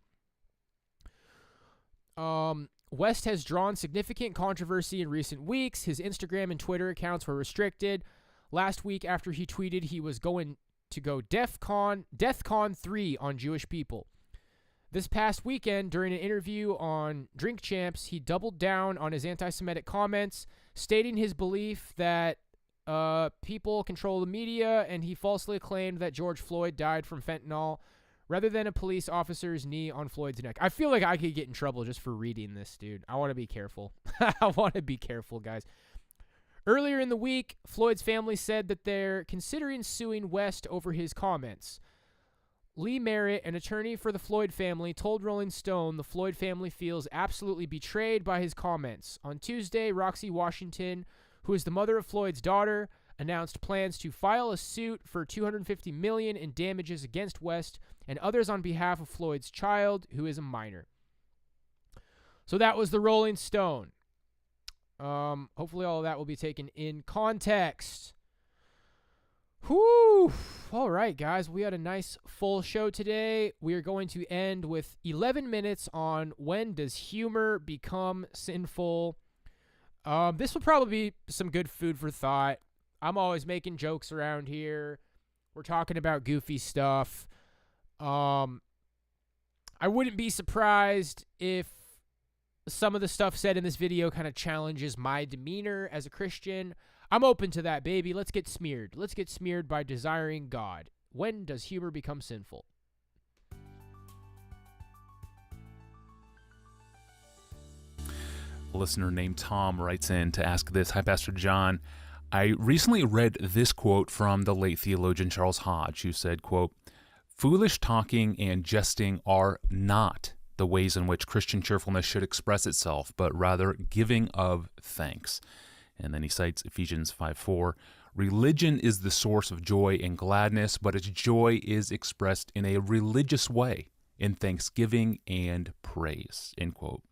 West has drawn significant controversy in recent weeks. His Instagram and Twitter accounts were restricted last week after he tweeted he was going to go DEFCON 3 on Jewish people. This past weekend, during an interview on Drink Champs, he doubled down on his anti-Semitic comments, stating his belief that people control the media, and he falsely claimed that George Floyd died from fentanyl rather than a police officer's knee on Floyd's neck. I feel like I could get in trouble just for reading this, dude. I want to be careful. I want to be careful, guys. Earlier in the week, Floyd's family said that they're considering suing West over his comments. Lee Merritt, an attorney for the Floyd family, told Rolling Stone the Floyd family feels absolutely betrayed by his comments. On Tuesday, Roxy Washington, who is the mother of Floyd's daughter, announced plans to file a suit for $250 million in damages against West and others on behalf of Floyd's child, who is a minor. So that was the Rolling Stone. Hopefully all of that will be taken in context. Whew. All right, guys, we had a nice full show today. We are going to end with 11 minutes on when does humor become sinful. This will probably be some good food for thought. I'm always making jokes around here. We're talking about goofy stuff. I wouldn't be surprised if some of the stuff said in this video kind of challenges my demeanor as a Christian. I'm open to that, baby. Let's get smeared. Let's get smeared by desiring God. When does humor become sinful? A listener named Tom writes in to ask this. Hi, Pastor John. I recently read this quote from the late theologian Charles Hodge, who said, quote, "Foolish talking and jesting are not the ways in which Christian cheerfulness should express itself, but rather giving of thanks." And then he cites Ephesians 5:4. Religion is the source of joy and gladness, but its joy is expressed in a religious way, in thanksgiving and praise, end quote.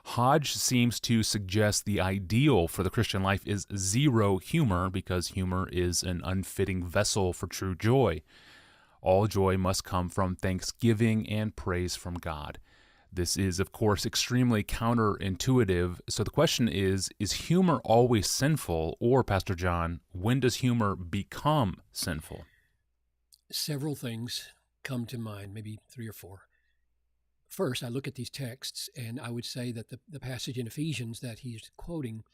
Hodge seems to suggest the ideal for the Christian life is zero humor, because humor is an unfitting vessel for true joy. All joy must come from thanksgiving and praise from God. This is, of course, extremely counterintuitive. So the question is humor always sinful? Or, Pastor John, when does humor become sinful? Several things come to mind, maybe 3 or 4. First, I look at these texts, and I would say that the passage in Ephesians that he's quoting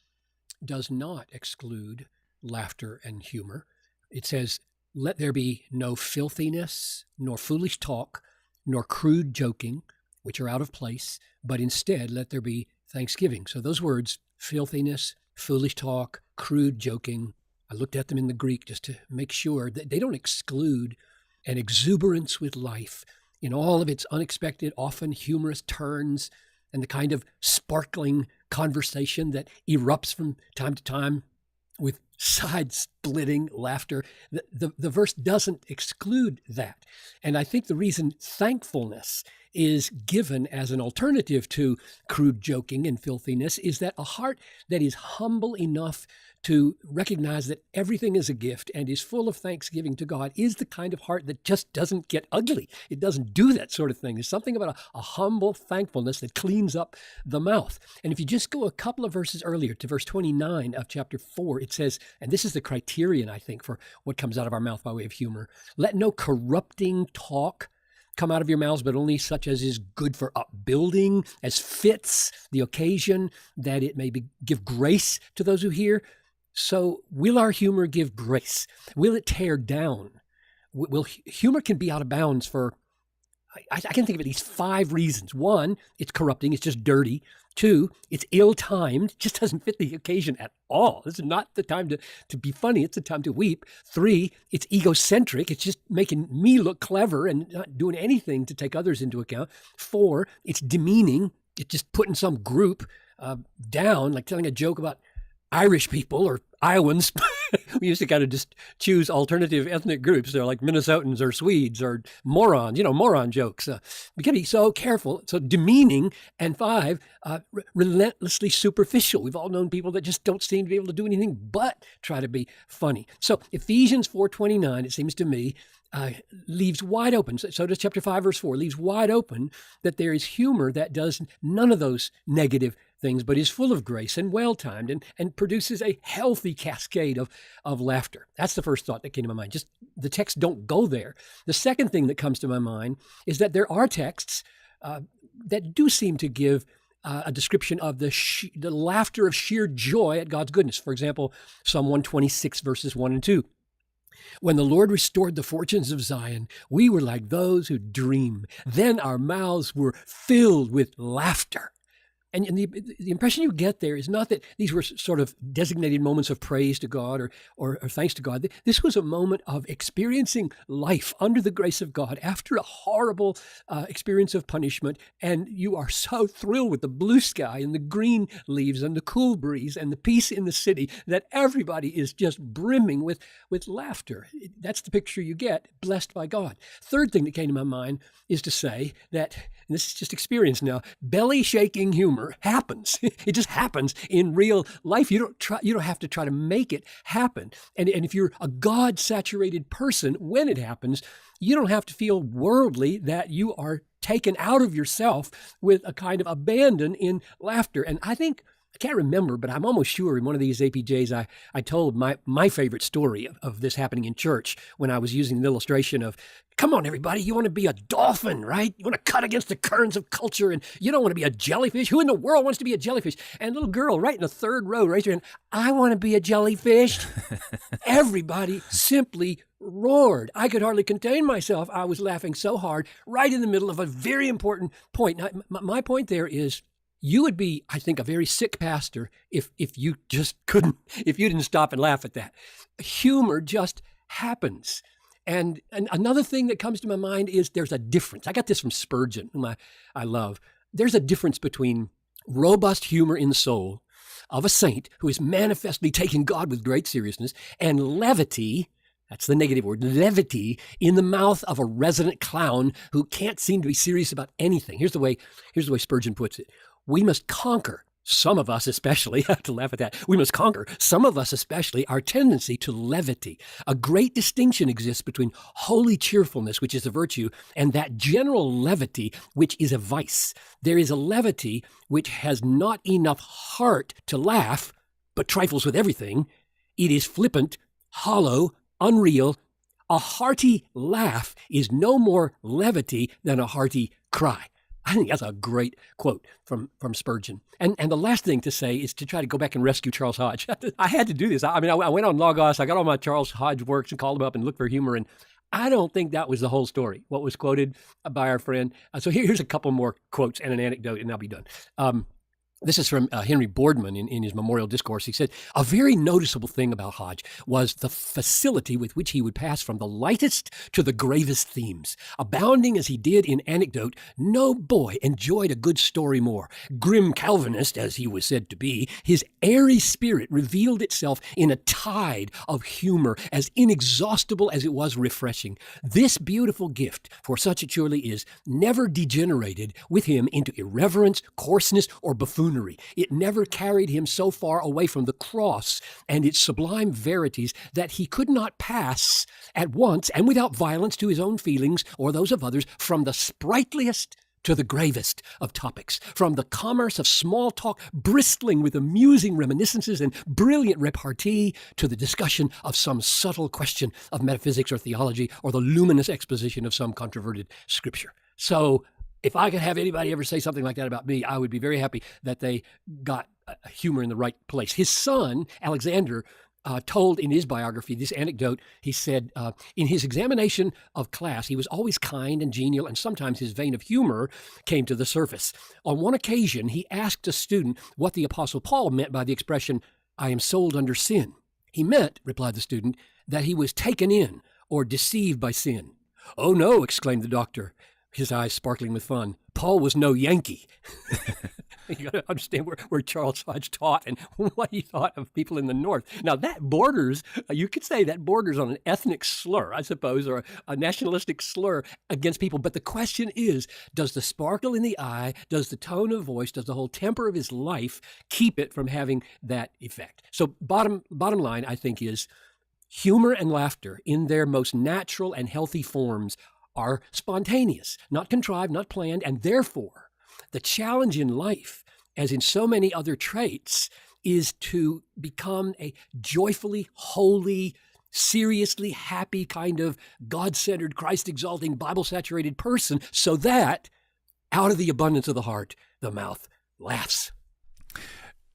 does not exclude laughter and humor. It says, "Let there be no filthiness, nor foolish talk, nor crude joking, which are out of place, but instead let there be thanksgiving." So those words, filthiness, foolish talk, crude joking, I looked at them in the Greek just to make sure that they don't exclude an exuberance with life in all of its unexpected, often humorous turns, and the kind of sparkling conversation that erupts from time to time with side-splitting laughter. The verse doesn't exclude that. And I think the reason thankfulness is given as an alternative to crude joking and filthiness is that a heart that is humble enough to recognize that everything is a gift and is full of thanksgiving to God is the kind of heart that just doesn't get ugly. It doesn't do that sort of thing. There's something about a humble thankfulness that cleans up the mouth. And if you just go a couple of verses earlier to verse 29 of chapter 4, it says, and this is the criterion, I think, for what comes out of our mouth by way of humor. Let no corrupting talk come out of your mouths, but only such as is good for upbuilding, as fits the occasion, that it may give grace to those who hear. So will our humor give grace? Will it tear down? Humor can be out of bounds for, I can think of at least 5 reasons. 1, it's corrupting, it's just dirty. 2, it's ill-timed, just doesn't fit the occasion at all. This is not the time to be funny, it's the time to weep. 3, it's egocentric, it's just making me look clever and not doing anything to take others into account. 4, it's demeaning, it's just putting some group down, like telling a joke about Irish people or Iowans. We used to kind of just choose alternative ethnic groups. They're like Minnesotans or Swedes or morons, moron jokes. We can be so careful. So demeaning. And 5, relentlessly superficial. We've all known people that just don't seem to be able to do anything but try to be funny. So Ephesians 4:29, it seems to me, leaves wide open, so does chapter 5, verse 4, leaves wide open that there is humor that does none of those negative things, but is full of grace and well-timed and produces a healthy cascade of laughter. That's the first thought that came to my mind. Just the texts don't go there. The second thing that comes to my mind is that there are texts that do seem to give a description of the laughter of sheer joy at God's goodness. For example, Psalm 126, verses 1 and 2. When the Lord restored the fortunes of Zion, we were like those who dream. Then our mouths were filled with laughter. And the impression you get there is not that these were sort of designated moments of praise to God or thanks to God. This was a moment of experiencing life under the grace of God after a horrible experience of punishment. And you are so thrilled with the blue sky and the green leaves and the cool breeze and the peace in the city that everybody is just brimming with laughter. That's the picture you get, blessed by God. Third thing that came to my mind is to say that, and this is just experience now, belly shaking humor happens. It just happens in real life. You don't have to try to make it happen. And if you're a God-saturated person, when it happens, you don't have to feel worldly that you are taken out of yourself with a kind of abandon in laughter. And I can't remember, but I'm almost sure in one of these APJs I told my favorite story of this happening in church when I was using the illustration of, come on, everybody, you want to be a dolphin, right? You want to cut against the currents of culture, and you don't want to be a jellyfish. Who in the world wants to be a jellyfish? And a little girl right in the third row raised her hand, I want to be a jellyfish. Everybody simply roared. I could hardly contain myself. I was laughing so hard right in the middle of a very important point. Now, my point there is, you would be, I think, a very sick pastor if you just couldn't, if you didn't stop and laugh at that. Humor just happens. And another thing that comes to my mind is there's a difference. I got this from Spurgeon, whom I love. There's a difference between robust humor in the soul of a saint who is manifestly taking God with great seriousness and levity, that's the negative word, levity in the mouth of a resident clown who can't seem to be serious about anything. Here's the way Spurgeon puts it. We must conquer, some of us especially, I have to laugh at that, we must conquer, some of us especially, our tendency to levity. A great distinction exists between holy cheerfulness, which is a virtue, and that general levity, which is a vice. There is a levity which has not enough heart to laugh, but trifles with everything. It is flippant, hollow, unreal. A hearty laugh is no more levity than a hearty cry. I think that's a great quote from Spurgeon. And the last thing to say is to try to go back and rescue Charles Hodge. I had to do this. I went on Logos, I got all my Charles Hodge works and called him up and looked for humor. And I don't think that was the whole story, what was quoted by our friend. So here's a couple more quotes and an anecdote, and I'll be done. This is from Henry Boardman in his memorial discourse. He said, a very noticeable thing about Hodge was the facility with which he would pass from the lightest to the gravest themes. Abounding as he did in anecdote, no boy enjoyed a good story more. Grim Calvinist, as he was said to be, his airy spirit revealed itself in a tide of humor as inexhaustible as it was refreshing. This beautiful gift, for such it surely is, never degenerated with him into irreverence, coarseness, or buffoonery. It never carried him so far away from the cross and its sublime verities that he could not pass at once and without violence to his own feelings or those of others from the sprightliest to the gravest of topics, from the commerce of small talk bristling with amusing reminiscences and brilliant repartee to the discussion of some subtle question of metaphysics or theology or the luminous exposition of some controverted scripture. So if I could have anybody ever say something like that about me, I would be very happy that they got humor in the right place. His son, Alexander, told in his biography this anecdote. He said, in his examination of class, he was always kind and genial, and sometimes his vein of humor came to the surface. On one occasion, he asked a student what the Apostle Paul meant by the expression, "I am sold under sin." "He meant," replied the student, "that he was taken in or deceived by sin." "Oh no," exclaimed the doctor, his eyes sparkling with fun. "Paul was no Yankee." You got to understand where Charles Hodge taught and what he thought of people in the North. Now that borders, you could say that borders on an ethnic slur, I suppose, or a nationalistic slur against people. But the question is, does the sparkle in the eye, does the tone of voice, does the whole temper of his life keep it from having that effect? So bottom line, I think, is humor and laughter in their most natural and healthy forms are spontaneous, not contrived, not planned, and therefore the challenge in life, as in so many other traits, is to become a joyfully, holy, seriously happy kind of God-centered, Christ-exalting, Bible-saturated person so that out of the abundance of the heart, the mouth laughs.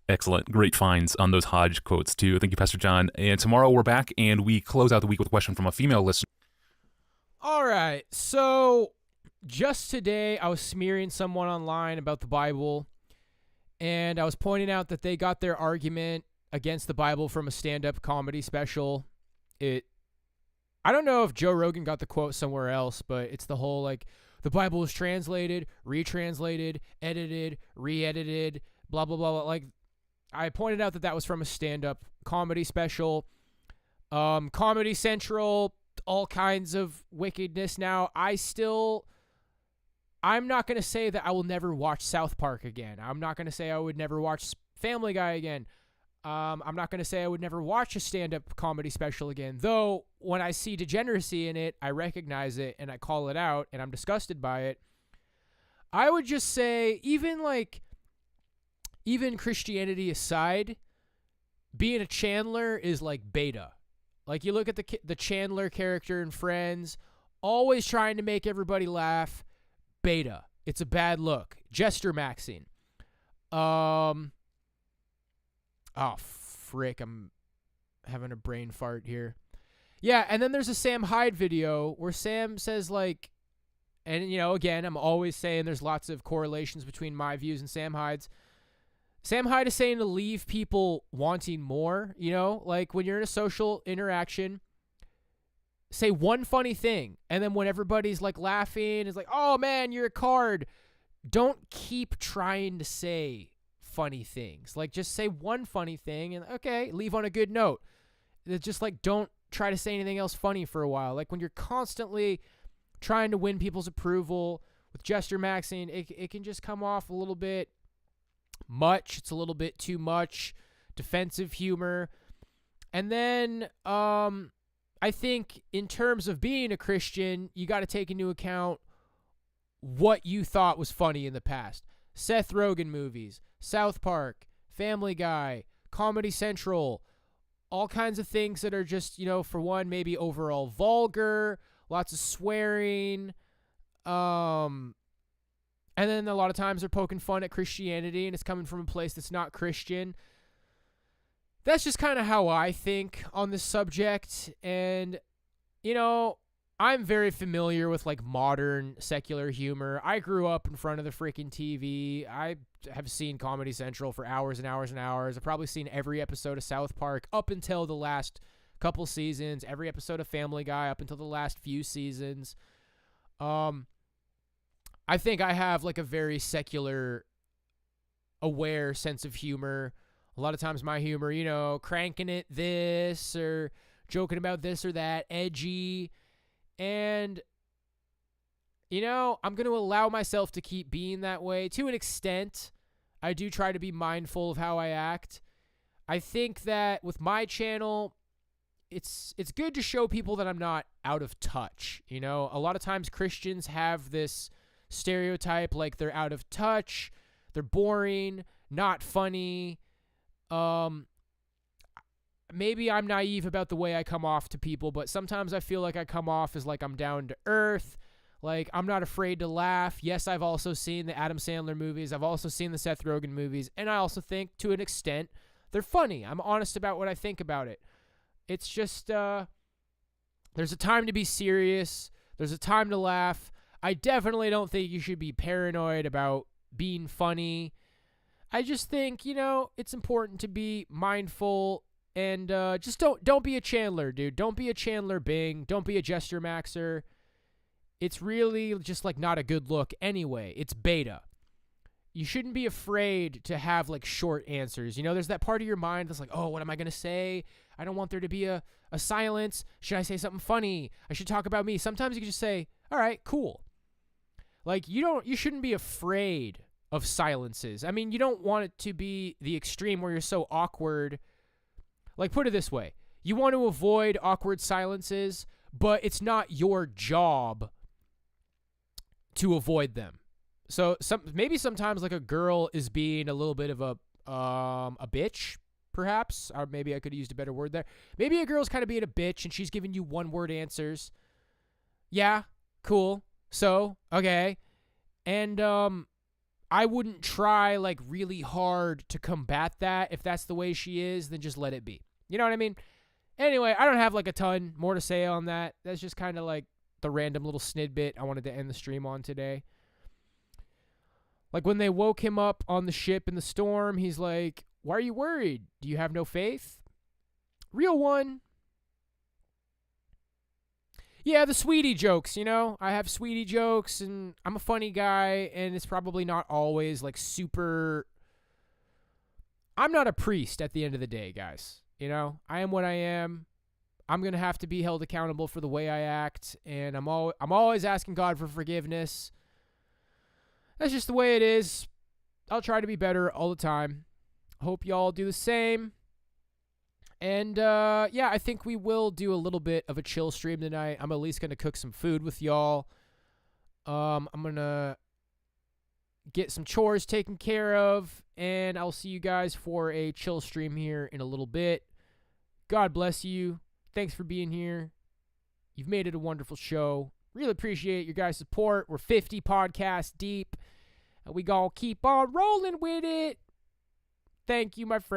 Excellent. Great finds on those Hodge quotes, too. Thank you, Pastor John. And tomorrow we're back, and we close out the week with a question from a female listener. All right. So just today, I was smearing someone online about the Bible, and I was pointing out that they got their argument against the Bible from a stand-up comedy special. I don't know if Joe Rogan got the quote somewhere else, but it's the whole, like, the Bible was translated, retranslated, edited, re-edited, blah, blah, blah, blah. Like, I pointed out that was from a stand-up comedy special. Comedy Central, all kinds of wickedness. Now, I'm not going to say that I will never watch South Park again. I'm not going to say I would never watch Family Guy again. I'm not going to say I would never watch a stand-up comedy special again. Though, when I see degeneracy in it, I recognize it and I call it out and I'm disgusted by it. I would just say, even Christianity aside, being a Chandler is like beta. Like, you look at the Chandler character in Friends, always trying to make everybody laugh. Beta. It's a bad look. Jester maxing. Oh, frick. I'm having a brain fart here. Yeah, and then there's a Sam Hyde video where Sam says, like, and, again, I'm always saying there's lots of correlations between my views and Sam Hyde's. Sam Hyde is saying to leave people wanting more, like when you're in a social interaction, say one funny thing, and then when everybody's like laughing, it's like, oh man, you're a card. Don't keep trying to say funny things. Like, just say one funny thing and okay, leave on a good note. It's just like, don't try to say anything else funny for a while. Like, when you're constantly trying to win people's approval with gesture maxing, it can just come off a little bit much. It's a little bit too much defensive humor. And then I think in terms of being a Christian, you got to take into account what you thought was funny in the past. Seth Rogen movies, South Park, Family Guy, Comedy Central, all kinds of things that are just, for one, maybe overall vulgar, lots of swearing, and then a lot of times they're poking fun at Christianity and it's coming from a place that's not Christian. That's just kind of how I think on this subject. And, I'm very familiar with like modern secular humor. I grew up in front of the freaking TV. I have seen Comedy Central for hours and hours and hours. I've probably seen every episode of South Park up until the last couple seasons, every episode of Family Guy up until the last few seasons. I think I have like a very secular, aware sense of humor. A lot of times my humor, cranking it this or joking about this or that, edgy. And, I'm going to allow myself to keep being that way to an extent. I do try to be mindful of how I act. I think that with my channel, it's good to show people that I'm not out of touch. A lot of times Christians have this stereotype, like they're out of touch, they're boring, not funny. Maybe I'm naive about the way I come off to people, but sometimes I feel like I come off as like I'm down to earth, like I'm not afraid to laugh. Yes, I've also seen the Adam Sandler movies. I've also seen the Seth Rogen movies, and I also think to an extent they're funny. I'm honest about what I think about it. It's just there's a time to be serious. There's a time to laugh. I definitely don't think you should be paranoid about being funny. I just think, it's important to be mindful and just don't be a Chandler, dude. Don't be a Chandler Bing. Don't be a Gesture Maxer. It's really just like not a good look anyway. It's beta. You shouldn't be afraid to have like short answers. There's that part of your mind that's like, oh, what am I going to say? I don't want there to be a silence. Should I say something funny? I should talk about me. Sometimes you can just say, all right, cool. Like you shouldn't be afraid of silences. I mean, you don't want it to be the extreme where you're so awkward. Like, put it this way. You want to avoid awkward silences, but it's not your job to avoid them. So maybe sometimes like a girl is being a little bit of a bitch, perhaps, or maybe I could have used a better word there. Maybe a girl's kind of being a bitch and she's giving you one-word answers. Yeah, cool. So, okay. And I wouldn't try like really hard to combat that. If that's the way she is, then just let it be. You know what I mean? Anyway, I don't have like a ton more to say on that. That's just kind of like the random little snidbit I wanted to end the stream on today. Like when they woke him up on the ship in the storm, he's like, why are you worried? Do you have no faith? Real one. Yeah, the sweetie jokes, I have sweetie jokes and I'm a funny guy and it's probably not always like super. I'm not a priest at the end of the day, guys. I am what I am. I'm going to have to be held accountable for the way I act, and I'm always asking God for forgiveness. That's just the way it is. I'll try to be better all the time. Hope y'all do the same. And, I think we will do a little bit of a chill stream tonight. I'm at least going to cook some food with y'all. I'm going to get some chores taken care of, and I'll see you guys for a chill stream here in a little bit. God bless you. Thanks for being here. You've made it a wonderful show. Really appreciate your guys' support. We're 50 podcasts deep, and we gonna keep on rolling with it. Thank you, my friend.